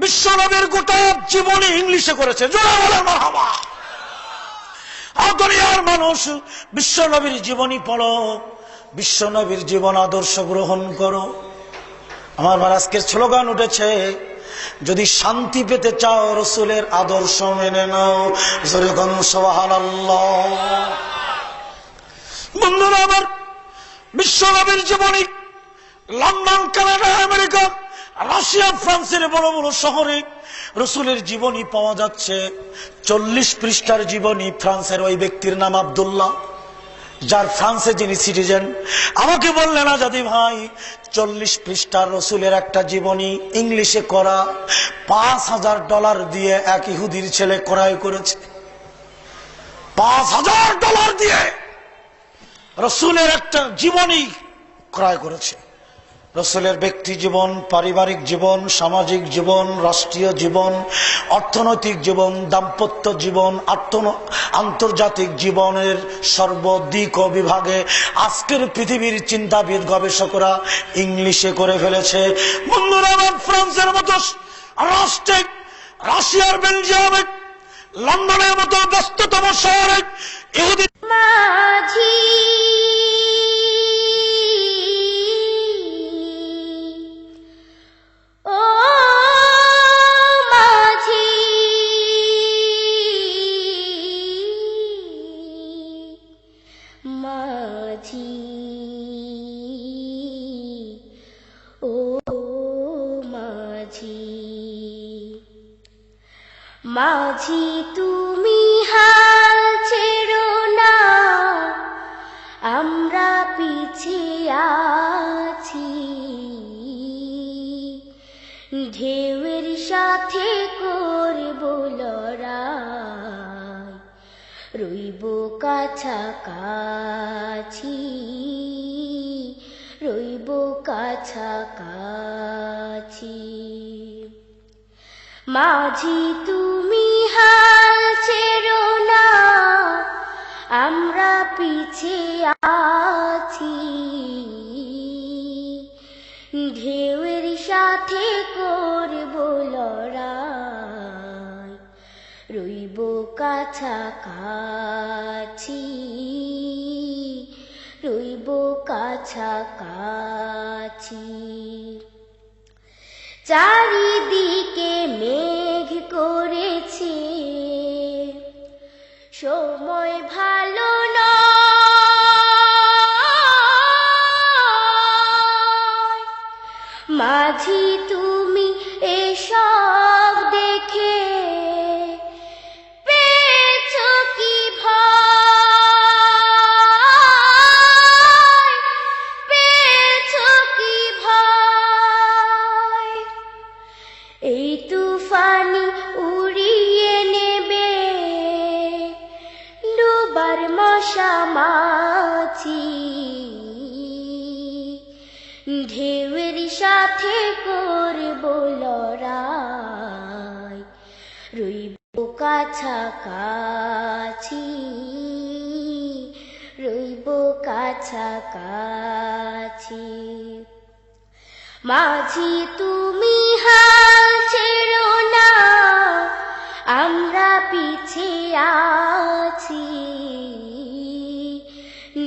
বিশ্বনবীর গোটা জীবনী ইংলিশে করেছে, জোরে বলেন মারহাবা। আর দুনিয়ার মানুষ বিশ্বনবীর জীবনী পড়ো, বিশ্বনবীর জীবন আদর্শ গ্রহণ করো। আমার আজকের স্লোগান উঠেছে, যদি শান্তি পেতে চাও রসুলের আদর্শ মেনে নাও, জোরে কোন সুবহানাল্লাহ। বন্ধুরা আমার, বিশ্বনবীর জীবনী লন্ডন, কানাডা, আমেরিকা, রাশিয়া, ফ্রান্সের বড় বড় শহরে রসুলের জীবনী পাওয়া যাচ্ছে। 40 পৃষ্ঠার জীবনী। ফ্রান্সের ওই ব্যক্তির নাম আব্দুল্লাহ, যার ফ্রান্সে যিনি সিটিজেন। আমাকে বললেন আজাদি ভাই, 40 পৃষ্ঠার রসুলের একটা জীবনী ইংলিশে করা $5000 দিয়ে এক ইহুদির ছেলে ক্রয় করেছে। $5000 দিয়ে রসুলের একটা জীবনী ক্রয় করেছে। রসুলের ব্যক্তি জীবন, পারিবারিক জীবন, সামাজিক জীবন, রাষ্ট্রীয় জীবন, অর্থনৈতিক জীবন, দাম্পত্য জীবন, আন্তর্জাতিক জীবনের সর্বদিক ও বিভাগে আজকের পৃথিবীর চিন্তাবিদ গবেষকরা ইংলিশে করে ফেলেছে। বন্ধুরা আমার, ফ্রান্সের মতো রাষ্ট্রে, রাশিয়ার বেলজিয়ামে, লন্ডনের মতো ব্যস্ততম শহরে ইহুদি মাঝি ও মাঝি মাঝি ও মাঝি মাঝি তুমি হাল ছেড়ো না, আমরা পিছিয়ে আছি, ঢেউয়ের সাথে করব লড়াই, রইব কাছাকাছি, রইব কাছাকাছি। মাঝি তুমি হাল ছেড়ো না, আমরা পিছিয়ে আছি, ঢেউয়ের সাথে করব লড়াই, রইব কাছাকাছি, রইব কাছাকাছি। চারিদিকে মেঘ করেছে, সময় ভালো নয়, মাঝি তুমি এসব দেখে পেয়েছো কি ভয়, পেয়েছো কি ভয়, এই তুফানি উড়িয়ে নেবে ডুবার মশা মাছি, ঢেউয়ের সাথে করব লড়াই, রইব কাছাকাছি, রইব কাছাকাছি। মাঝি তুমি হাল ছেড়ো না, আমরা পিছিয়ে আছি,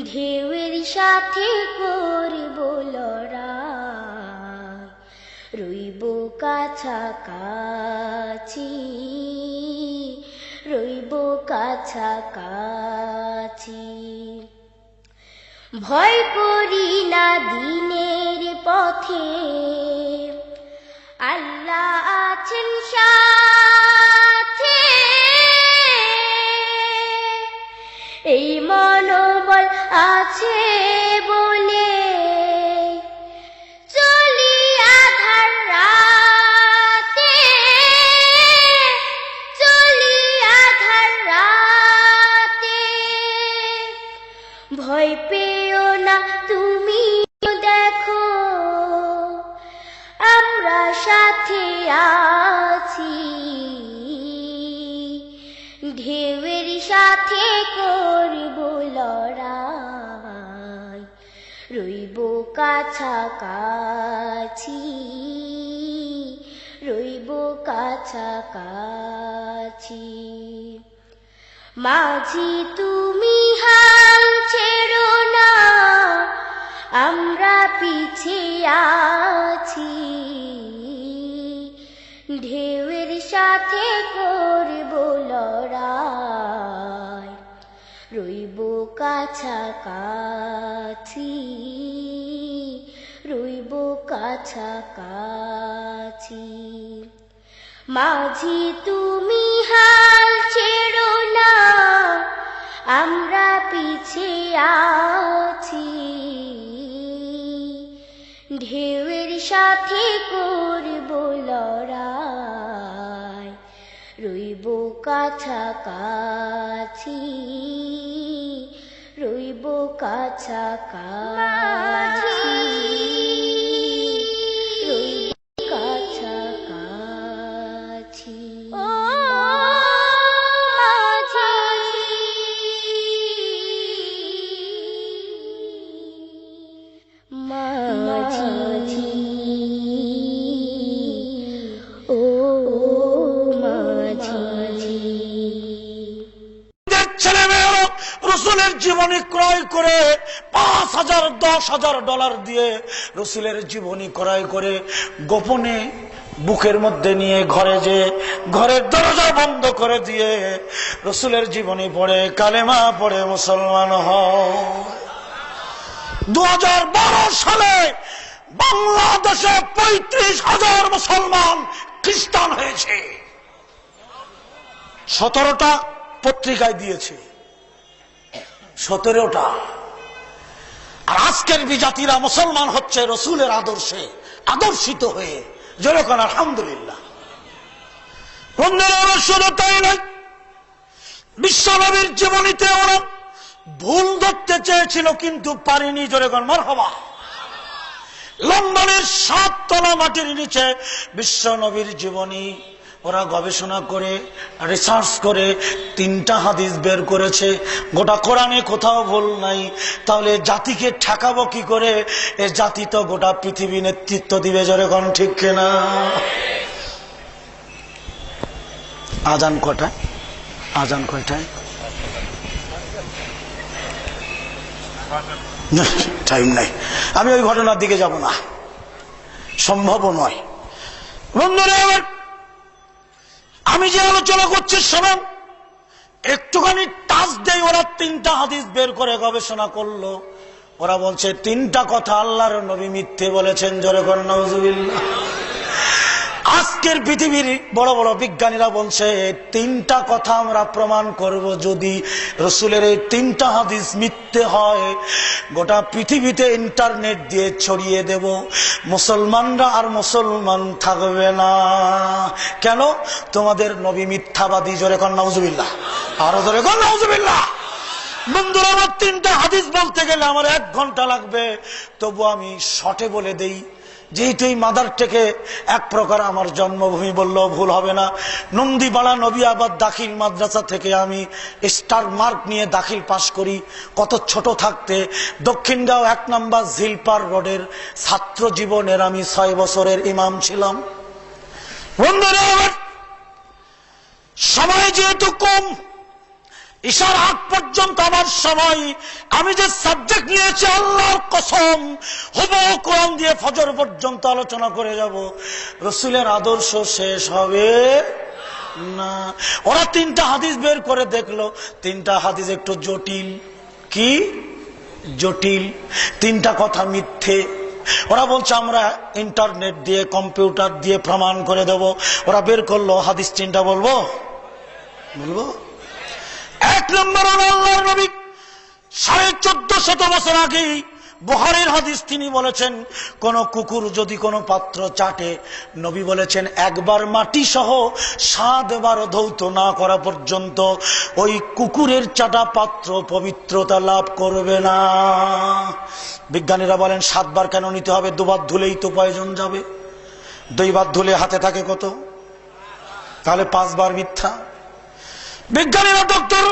ঢেউয়ের সাথে করব লড়াই, রইব কাছাকাছি, রইব কাছাকাছি। ভয় করি না দিনের পথে, আল্লাহ আছেন সাথে, আছে বলে চলি আধার রাতে, চলি আধার রাতে। ভয় পেও না তুমি দেখো আমরা সাথে আছি, ঢেউয়ের সাথে করব লড়াই, রইব কাছাকাছি, রইব কাছাকাছি। মাঝি তুমি হাল ছেড়ো না, আমরা পিছিয়ে আছি, ঢেউয়ের সাথে করব লড়াই, রইব কাছাকাছি, রইব কাছাকাছি। মাঝি তুমি হাল ছেড়ো না, আমরা পিছিয়ে আছি, ঢেউয়ের সাথে করব লড়াই, রইব কাছাকাছি, রইব কাছাকাছি, রইব কাছাকাছি। ও মাঝি, ও মাঝি। ছেলেমেয়েরা রসুলের জীবনী ক্রয় করে 5,000 $10,000 দিয়ে রসুলের জীবনী ক্রয় করে গোপনে বুকের মধ্যে নিয়ে ঘরে যে ঘরের দরজা বন্ধ করে দিয়ে রসুলের জীবনী পড়ে কালেমা পড়ে মুসলমান হয়। 2012 সালে বাংলাদেশে 35,000 মুসলমান খ্রিস্টান হয়েছে। 17টা পত্রিকায় দিয়েছে, 17টা। আর আজকের বিজাতিরা মুসলমান হচ্ছে রসুলের আদর্শে আদর্শিত হয়ে, যেরকম আলহামদুলিল্লাহ। শুধু তাই নয়, বিশ্বনবীর জীবনীতে ওরা ভুল ধরতে চেয়েছিল কিন্তু পারিনি, যেরকম মারহাবা। লন্ডনের 7 তলা মাটির নিচে বিশ্বনবীর জীবনী ওরা গবেষণা করে রিসার্চ করে 3টা হাদিস বের করেছে। গোটা কোরআনে কোথাও ভুল নাই। তাহলে জাতিকে ঠেকাবো কি করে? এ জাতি তো গোটা পৃথিবী নেতৃত্ব দিবে, যেরকম ঠিক কিনা? আজান কটায়? আজান কয়টায়? টাইম নাই, আমি ওই ঘটনার দিকে যাব না, সম্ভব নয়। বন্ধুরা, আমি যে আলোচনা করছি শোনেন, একটুখানি টাচ দেই। ওরা 3টা হাদিস বের করে গবেষণা করলো। ওরা বলছে 3টা কথা আল্লাহর নবী মিথ্যে বলেছেন, জোরে কর নাউজুবিল্লাহ। আজকের পৃথিবীর বড় বড় বিজ্ঞানীরা বলছে 3টা কথা আমরা প্রমাণ করব। যদি রসুলের এই 3টা হাদিস মিথ্যে হয়, গোটা পৃথিবীতে ইন্টারনেট দিয়ে ছড়িয়ে দেব, মুসলমানরা আর মুসলমান থাকবে না। কেন? তোমাদের নবী মিথ্যাবাদী, জোরে কর নাউজুবিল্লাহ। আরো জোরে কর নাউজুবিল্লাহ। বন্ধুরা, আমার 3টা হাদিস বলতে গেলে আমার 1 ঘন্টা লাগবে, তবু আমি শর্টে বলে দেই। যেহেতু এই মাদার থেকে এক প্রকার আমার জন্মভূমি বললেও ভুল হবে না। নন্দীপাড়া নবিয়াবাদ দাখিল মাদ্রাসা থেকে আমি স্টার মার্ক নিয়ে দাখিল পাশ করি। কত ছোট থাকতে দক্ষিণগাঁও 1 নম্বর ঝিলপার রোডের ছাত্র জীবনের আমি 6 বছরের ইমাম ছিলাম। বন্ধুরা, সময় যেহেতু কম, ঈশার আগ পর্যন্ত আমার সময়, আমি যে সাবজেক্ট নিয়েছি আল্লাহর কসম হুবহু কোরআন দিয়ে ফজর পর্যন্ত আলোচনা করে যাব, রসুলের আদর্শ শেষ হবে না। ওরা 3টা হাদিস বের করে দেখলো, 3টা হাদিস একটু জটিল। কি জটিল? 3টা কথা মিথ্যে। ওরা বলছে আমরা ইন্টারনেট দিয়ে কম্পিউটার দিয়ে প্রমাণ করে দেব। ওরা বের করলো হাদিস 3টা, বলবো? 1 নম্বর, আল্লাহর নবী 1450 বছর আগে বুখারীর হাদিস, তিনি বলেছেন কোন কুকুর যদি কোনো পাত্র চাটে, নবী বলেছেন একবার মাটি সহ 7 বার ধৌত না করা পর্যন্ত ওই কুকুরের চাটা পাত্র পবিত্রতা লাভ করবে না। বিজ্ঞানীরা বলেন 7 বার কেন নিতে হবে? 2 বার ধুলেই তো প্রয়োজন যাবে। 2 বার ধুলে হাতে থাকে কত? তাহলে 5 বার মিথ্যা। বিজ্ঞানীরা ডক্টর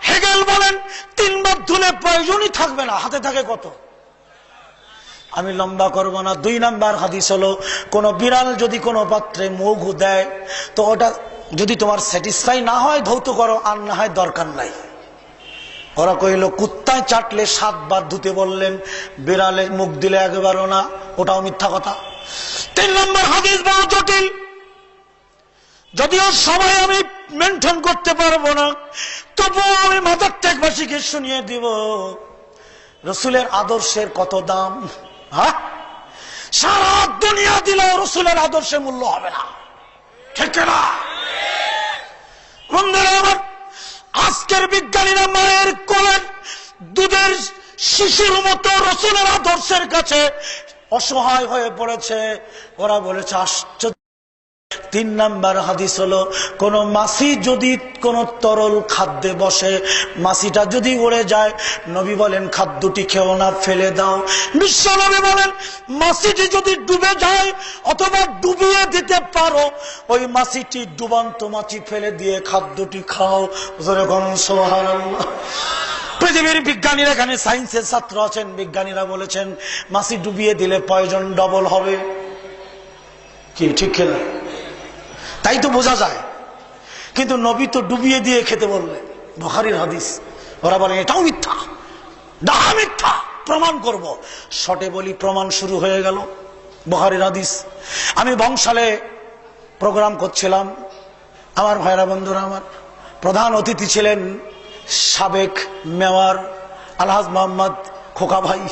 হেগেল বলেন 3 বার ধুলে প্রয়োজনই থাকবে না, হাতে থাকে কত? আমি লম্বা করব না। 2 নাম্বার হাদিস হলো, কোন বিড়াল যদি কোনো পাত্রে মধু দেয় তো ওটা যদি তোমার স্যাটিসফাই না হয় ধৌত করো, আর না হয় দরকার নাই। ওরা কইল কুত্তায় চাটলে 7 বার ধুতে বললেন, বিড়ালে মুখ দিলে একবারও না, ওটাও মিথ্যা কথা। 3 নম্বর হাদিস বড় জটিল, যদিও সবাই আমি মেনটেন করতে পারবো না, তবুও আমি মাথার টেকবাসীকে শুনিয়ে দিব রসুলের আদর্শের কত দাম। হ্যাঁ, সারা দুনিয়া দিলেও রসুলের আদর্শের মূল্য হবে না, ঠিক না? বন্ধুরা আমার, আজকের বিজ্ঞানীরা মায়ের কোলের দুধের শিশুর মতো রসুলের আদর্শের কাছে অসহায় হয়ে পড়েছে। ওরা বলেছে আশ্চর্য। 3 নাম্বার হাদিস হলো, কোন মাছি যদি কোন তরল খাদ্যে বসে, মাছিটা যদি উড়ে যায়, নবী বলেন খাদ্যটি খেও না, ফেলে দাও। বিশ্ব নবী বলেন মাছিটি যদি ডুবে যায় অথবা ডুবিয়ে দিতে পারো, ওই মাছিটি ডুবান্ত মাছি ফেলে দিয়ে খাদ্যটি খাও। সুবহানাল্লাহ। পৃথিবীর বিজ্ঞানীরা, এখানে সায়েন্সের ছাত্র আছেন, বিজ্ঞানীরা বলেছেন মাছি ডুবিয়ে দিলে পয়জন ডবল হবে। কি ঠিক খেলা? তাই তো বোঝা যায়, কিন্তু নবী তো ডুবিয়ে দিয়ে খেতে বললেন, বুখারীর হাদিস। ওরা বলেন এটাও মিথ্যা, ডাহা মিথ্যা, প্রমাণ করব। শটে বলি প্রমাণ শুরু হয়ে গেল। বুখারীর হাদিস। আমি বংশালে প্রোগ্রাম করছিলাম, আমার ভাইরা বন্ধুরা আমার, প্রধান অতিথি ছিলেন সাবেক মেয়র আলহাজ মোহাম্মদ খোকা ভাই।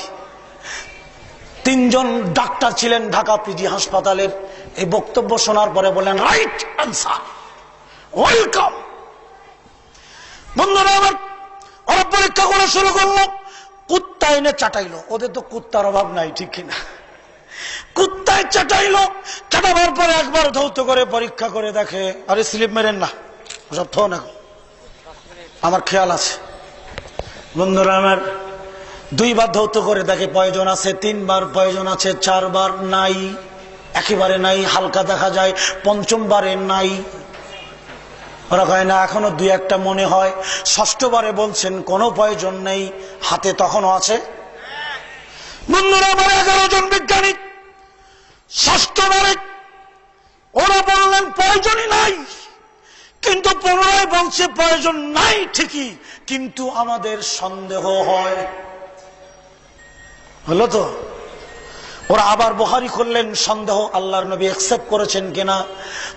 3 জন ডাক্তার ছিলেন ঢাকা পিজি হাসপাতালের। এই বক্তব্য শোনার পরে বলেন রাইট আনসার, ওয়েলকাম। বন্ধুরা আমার, ওরা পরীক্ষা করা শুরু করলো, কুত্তা এনে চাটাইলো। ওদের তো কুত্তার অভাব নাই, ঠিক কিনা? কুত্তায় চাটাইলো, চাটাবার পরে একবার ধৌত করে পরীক্ষা করে দেখে, আরে স্লিপ মেরেন না, সব থো না, আমার খেয়াল আছে। বন্ধুরা আমার, 2 বার ধৌত করে দেখে প্রয়োজন আছে, 3 বার প্রয়োজন আছে, 4 বার নাই, একেবারে নাই, হালকা দেখা যায়, 5ম বারে নাই। ওরা কয় না, এখনো 2-1টা মনে হয়। 6ষ্ঠ বারে বলছেন কোনো প্রয়োজন নেই, হাতে তখনও আছে। বন্ধুরা আমার, 11 জন বিজ্ঞানী 6ষ্ঠ বারে ওরা বললেন প্রয়োজনই নাই, কিন্তু পুনরায় বলছে প্রয়োজন নাই ঠিকই, কিন্তু আমাদের সন্দেহ হয়। হলো তো? ওরা আবার বুখারী খুললেন, সন্দেহ আল্লাহর নবী অ্যাকসেপ্ট করেছেন কিনা।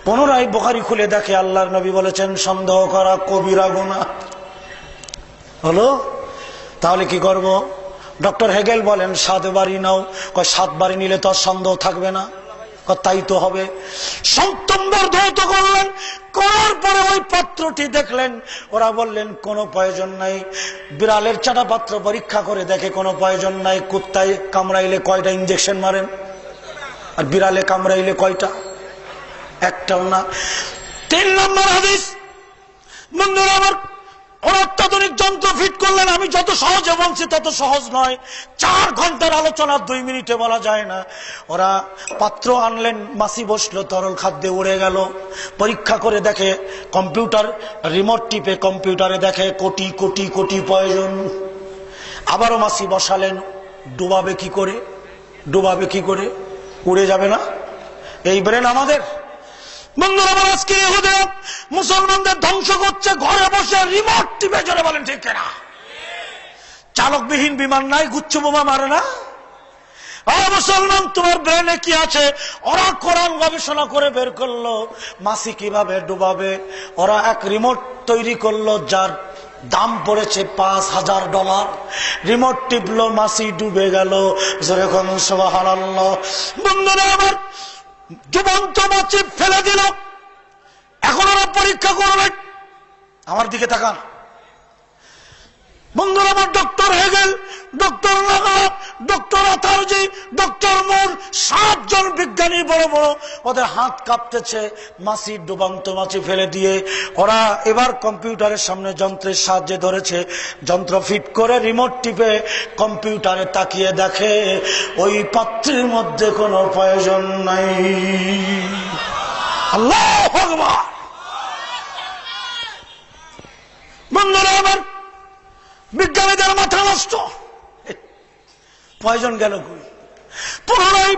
পুনরায় বুখারী খুলে দেখে আল্লাহর নবী বলেছেন সন্দেহ করা কবিরা গুনাহ। হলো? তাহলে কি করব? ডক্টর হেগেল বলেন 7 বারই নাও। 7 বারই নিলে তো আর সন্দেহ থাকবে না। তাই তো হবে। 7ম বার ধৌত করলেন, করার পরে ওই পাত্রটি দেখলেন, ওরা বললেন কোনো প্রয়োজন নাই। বিড়ালের চাটা পাত্র পরীক্ষা করে দেখে কোনো প্রয়োজন নাই। কুত্তায় কামড়াইলে কয়টা ইঞ্জেকশন মারেন, আর বিড়ালে কামড়াইলে কয়টা? একটাও না। 3 নম্বর হাদিস। বন্ধুরা আমার, ওরা অত্যাধুনিক যন্ত্র ফিট করলেন। আমি যত সহজে বলছি তত সহজ নয়। 4 ঘন্টার আলোচনা 2 মিনিটে বলা যায় না। ওরা পাত্র আনলেন, মাছি বসলো, তরল খাদ্যে উড়ে গেল। পরীক্ষা করে দেখে, কম্পিউটার রিমোট টিপে কম্পিউটারে দেখে কোটি কোটি কোটি প্রয়োজন। আবারও মাছি বসালেন, ডুবাবে কি করে? ডুবাবে কি করে? উড়ে যাবে না? এই ব্রেন আমাদের। বন্ধুরা আমার, আজকে ইহুদিরা মুসলমানদের ধ্বংস করছে ঘরে বসে রিমোট টিপে। জোরে বলেন ঠিক কিনা? চালকবিহীন বিমান নাই, গুচ্ছ বোমা মারে না। মুসলমান, তোমার ব্রেনে কি আছে? ওরা কোরআন গবেষণা করে বের করলো মাছি কিভাবে ডুবাবে। ওরা এক রিমোট তৈরি করলো যার দাম পড়েছে $5000। রিমোট টিপলো, মাছি ডুবে গেল। যেরকম সুবহানাল্লাহ। বন্ধুরা আমার, ডুবন্ত মাছি ফেলে দিল। এখন ওরা পরীক্ষা করলেন। আমার দিকে তাকান। বন্ধুরা আমার, ডক্টর হেগেল, ডক্টর লাগা, ডক্টর আথারজি, ডক্টর মুর, 7 জন বিজ্ঞানী বড় বড়, ওদের হাত কাঁপতেছে মাছি, ডুবান্ত মাছি ফেলে দিয়ে। ওরা এবার কম্পিউটারের সামনে যন্ত্রের সাহায্যে ধরেছে, যন্ত্র ফিট করে রিমোট টিপে কম্পিউটারে তাকিয়ে দেখে ওই পাত্রের মধ্যে কোনো প্রয়োজন নাই। আল্লাহু আকবার। বন্ধুরা আমার, বিজ্ঞানীদের মাথা নষ্ট। প্রয়োজন গেল কই? পুনরায়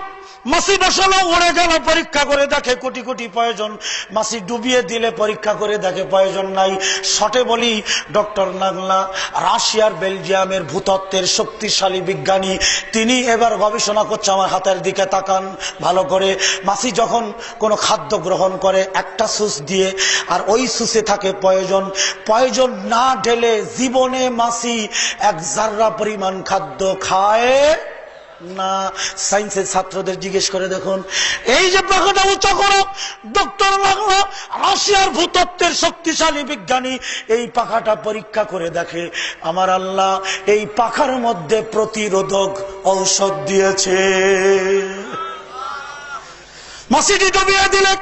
মাছি বসালো, উড়ে গেল, পরীক্ষা করে দেখে কোটি কোটি প্রয়োজন। মাছি ডুবিয়ে দিলে পরীক্ষা করে দেখে প্রয়োজন নাই। শটে বলি, ডক্টর নাগলা রাশিয়ার বেলজিয়ামের ভূতত্ত্বের শক্তিশালী বিজ্ঞানী, তিনি এবার গবেষণা করছে। আমার হাতের দিকে তাকান ভালো করে। মাছি যখন কোনো খাদ্য গ্রহণ করে একটা সুস দিয়ে, আর ওই সুসে থাকে প্রয়োজন। প্রয়োজন না ঢেলে জীবনে মাছি 1 জাররা পরিমাণ খাদ্য খায় না। সায়েন্সের ছাত্রদের জিজ্ঞেস করে দেখুন। এই যে পাখাটা উঁচা করো, ডক্টর লাগলা রাশিয়ার ভূতত্ত্বের শক্তিশালী বিজ্ঞানী এই পাখাটা পরীক্ষা করে দেখে, আমার আল্লাহ এই পাখার মধ্যে প্রতিরোধক ঔষধ দিয়েছে। মাছিটি ডুবিয়ে দিলে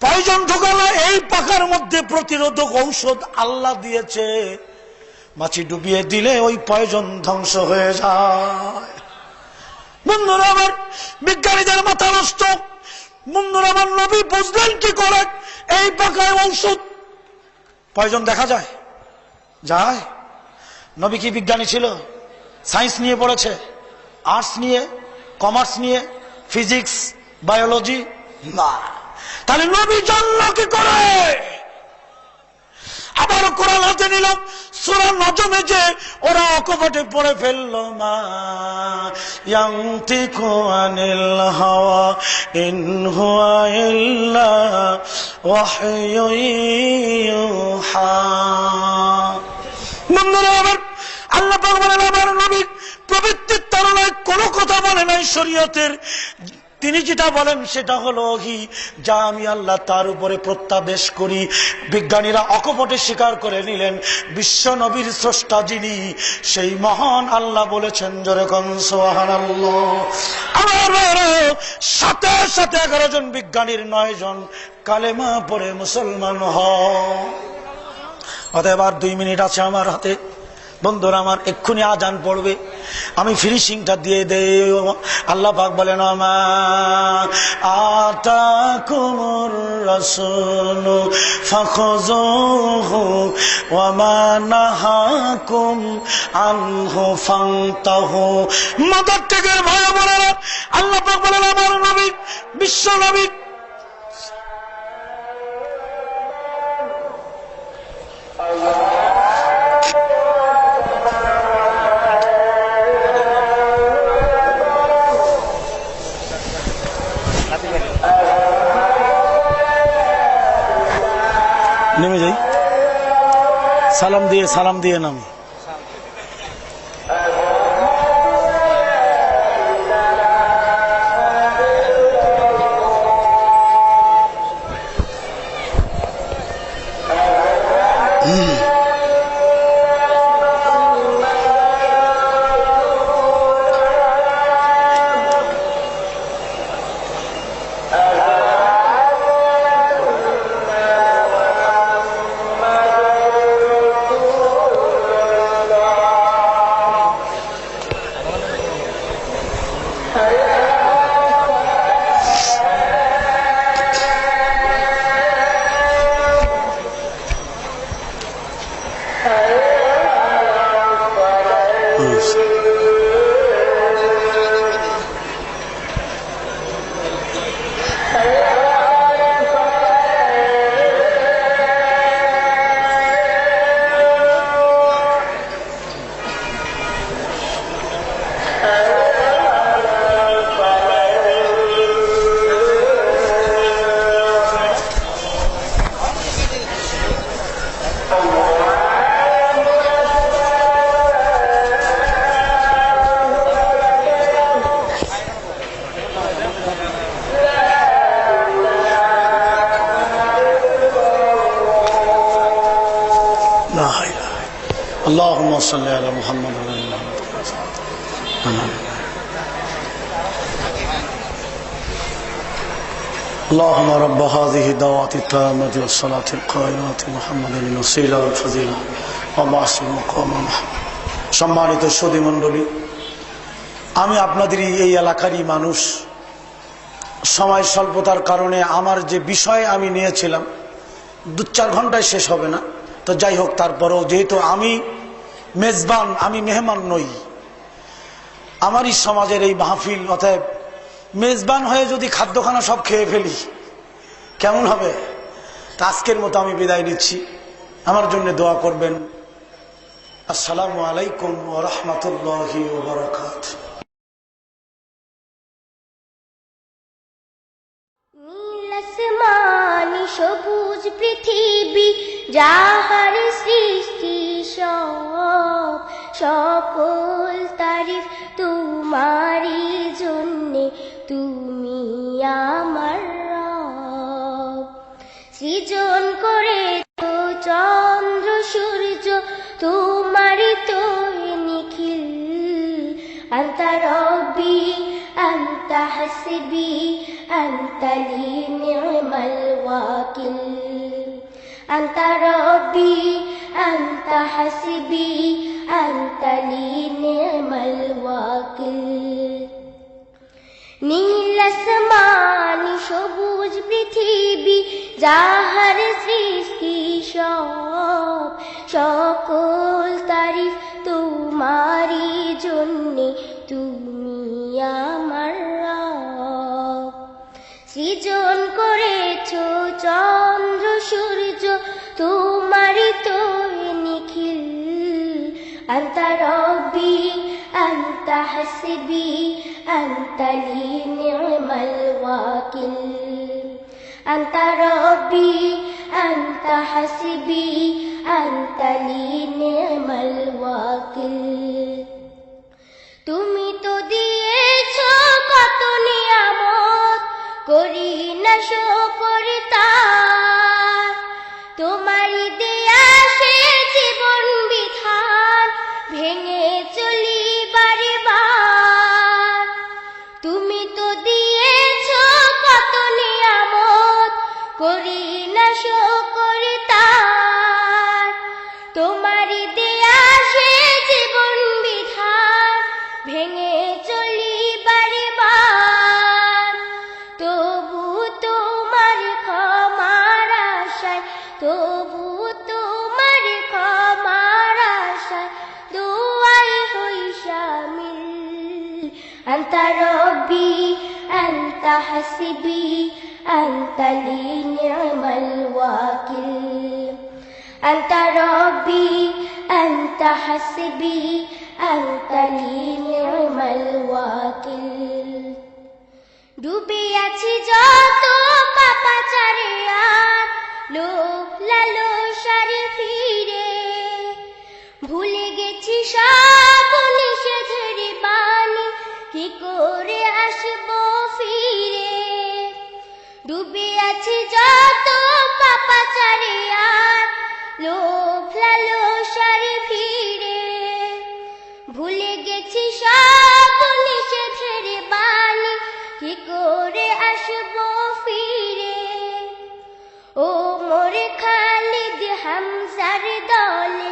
প্রয়োজন ঢোকালো, এই পাখার মধ্যে প্রতিরোধক ঔষধ আল্লাহ দিয়েছে। মাছি ডুবিয়ে দিলে ওই প্রয়োজন ধ্বংস হয়ে যায়। বন্ধুরা আমার, বিজ্ঞানীদের মাথা নষ্ট। বন্ধুরা আমার, নবী বুঝলেন কি করে এই পাখায় ঔষধ? প্রয়োজন দেখা যায়? যায়? নবী কি বিজ্ঞানী ছিল? সায়েন্স নিয়ে পড়েছে? আর্টস নিয়ে, কমার্স নিয়ে, ফিজিক্স, বায়োলজি? না। তাহলে নবী জানলো কি করে? আবার কোরআন হাতে নিলাম, সূরা নজমে যে ওরা অকপটে পড়ে ফেললো, মা ইয়ানতিকু আনিল হাওয়া ইন হুয়া ইল্লা ওয়াহয়ুন ইউহা। বন্ধুরা আমার, আল্লাহ পাক বলেন আমার নবী প্রবৃত্তির তাড়নায় কোনো কথা বলে নাই শরীয়তের। তিনি যেটা বলেন সেটা হলো ওহী, যা আমি আল্লাহ তার উপরে প্রত্যাদেশ করি। বিজ্ঞানীরা অকপটে স্বীকার করে নিলেন বিশ্ব নবীর স্রষ্টা যিনি, সেই মহান আল্লাহ বলেছেন, জোরে কোন সুবহানাল্লাহ। আমার সাথে সাথে 11 জন বিজ্ঞানীর 9 জন কালেমা পড়ে মুসলমান হয়। অতএব আর 2 মিনিট আছে আমার হাতে। বন্ধুরা আমার, এক্ষুনি আজান পড়বে, আমি ফিনিশিংটা দিয়ে দেই। আল্লাহ পাক বলেন, মা আতাকুমুর রাসূলু ফাখুযুহু ওয়া মা নাহাকুম আনহু ফান্তাহু। মাদার থেকে ভাই বোনেরা, আল্লাহ পাক বলেন আমার নবী, বিশ্ব নবী নেমে যাই, সালাম দিয়ে নামি। আল্লাহুম্মা সাল্লি আলা মুহাম্মাদ ওয়া আলা আমিন। اللهم رب هذه الدعوات التامة والصلاة القائمة محمد الوسيلة والفضيلة وبعث المقام محمود। সম্মানিত সুধী মণ্ডলী, আমি আপনাদেরই এই এলাকারই মানুষ। সময় স্বল্পতার কারণে আমার যে বিষয় আমি নিয়েছিলাম 2-4 ঘন্টায় শেষ হবে না। তো যাই হোক, তারপরেও যেহেতু আমি মেজবান, আমি মেহমান নই, আমারই সমাজের এই মাহফিল, অতএব মেজবান হয়ে যদি খাদ্যখানা সব খেয়ে ফেলি কেমন হবে? তা আজকের মতো আমি বিদায় নিচ্ছি। আমার জন্য দোয়া করবেন। আসসালামু আলাইকুম ওয়া রাহমাতুল্লাহি ওয়া বারাকাতুহু। নীল আসমানি সবুজ পৃথিবী যাহার সৃষ্টি সব, সকল তারিফ তোমারই জন্যে, তুমি আমার রব। সৃজন করেছো চন্দ্র সূর্য, তোমারই তো নিখিল। আনতা রব্বি আনতা হাসবি আনতা লি নি'মাল ওয়াকিল। আনতা রব্বি আনতা হাসবি আনতা লি নি'মাল ওয়াকিল। নীল আসমানি সবুজ পৃথিবী যাহার সৃষ্টি সব, সকল তারিফ তোমারই জন্যে, তুমি আমার রব। সৃজন করেছো চন্দ্র সূর্য, তোমারই তো নিখিল। আনতা রব্বি আনতা হাসবি আনতা লি নি'মাল ওয়াকিল। আনতা রব্বি আনতা হাসবি আনতা লি নি'মাল ওয়াকিল। তুমি তো দিয়েছো কত নিয়ামত, করি না শুকর তার। তোমারই দেয়া সে জীবন বিধান, ভেঙে চলি বারে বার। তুমি তো দিয়েছো কত নিয়ামত, করি না শুকর তার। তোমারই দেয়া সে জীবন বিধান, ভেঙে চলি বারে বার। তবু তোমার ক্ষমার আশায়, তবু তোমার ক্ষমার আশায়, দুআই হই শামিল। আনতা রব্বি আনতা হাসবি আনতা লি নি'মাল ওয়াকিল। আনতা রব্বি আনতা হাসবি আনতা লি নি'মাল ওয়াকিল। ডুবে আছি যত পাপাচারে আর লোভ লালসারে ফিরে, ভুলে গেছি সব নিষেধের বাণী, কি করে আসবো ফিরে। ডুবে আছি যত পাপাচারে আর লোভ লালসারে ফিরে, ভুলে গেছি সব নিষেধের বাণী, কি করে আসবো ফিরে। ও মোরে খালিদ হামজার দলে,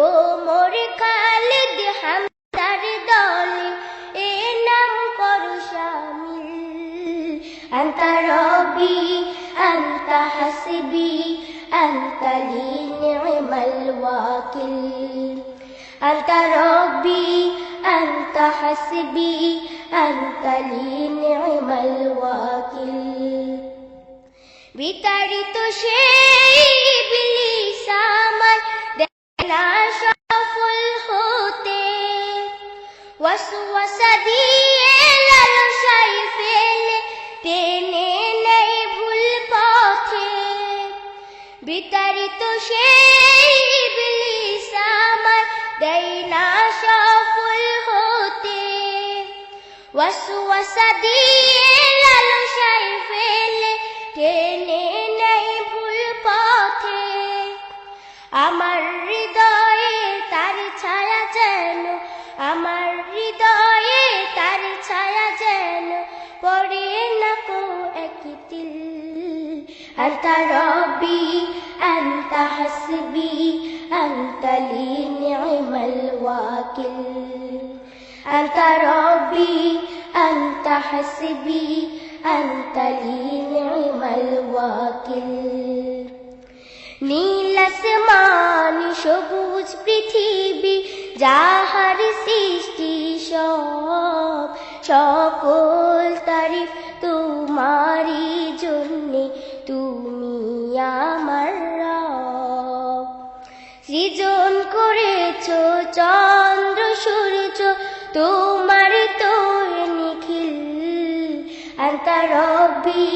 ও মোরে খালিদ হামজার দলে, এ নাম করো শামিল। আনতা রব্বি আনতা হাসবি আনতা লি নি'মাল ওয়াকিল। আনতা রব্বি আনতা হাসবি আনতা লি নি'মাল ওয়াকিল। বিতাড়িত সেই ইবলিস আমায় দেয় না সফল হতে, ওয়াসওয়াসা দিয়ে লালসায় ফেলে টেনে নেয় ভুল পথে। বিতাড়িত সেই ইবলিস আমায় দেয় না সফল হতে, ওয়াসওয়াসা দিয়ে লালসায় ফেলে টেনে নেয় ভুল পথে। আমার হৃদয়ে তার أنت حسبي أنت لي نعم الوكيل أنت ربي أنت حسبي أنت لي نعم الوكيل নীল আসমান সবুজ পৃথিবী যাহার সৃষ্টি সব সকল তারিফ তোমারই জন্যে তুমি আমার রব সৃজন করেছো চন্দ্র সূর্য তোমার তো নিখিল أنت ربي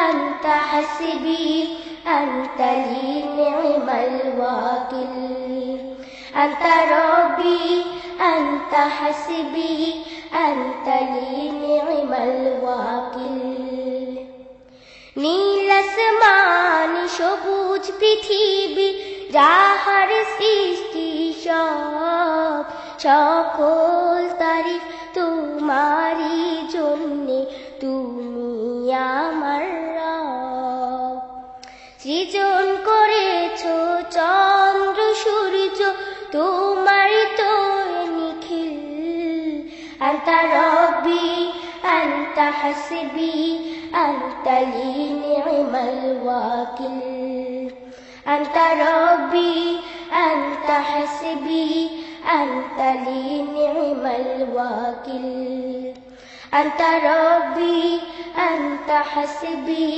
أنت حسبي أنت لي نعم الوكيل أنت ربي أنت حسبي أنت لي نعم الوكيل নীল আসমান সবুজ পৃথিবী যাহার সৃষ্টি সব সকল তারিফ তোমারই জন্যে তুমি আমার রব সৃজন করেছো চন্দ্র সূর্য তোমার তো নিখিল أنت ربي أنت حسبي أنت لي نعم الوكيل أنت ربي أنت حسبي أنت لي نعم الوكيل أنت ربي أنت حسبي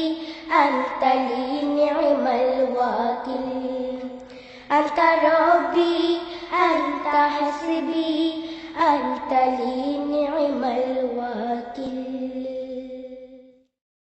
أنت لي نعم الوكيل أنت ربي أنت حسبي أنت لي نعم الوكيل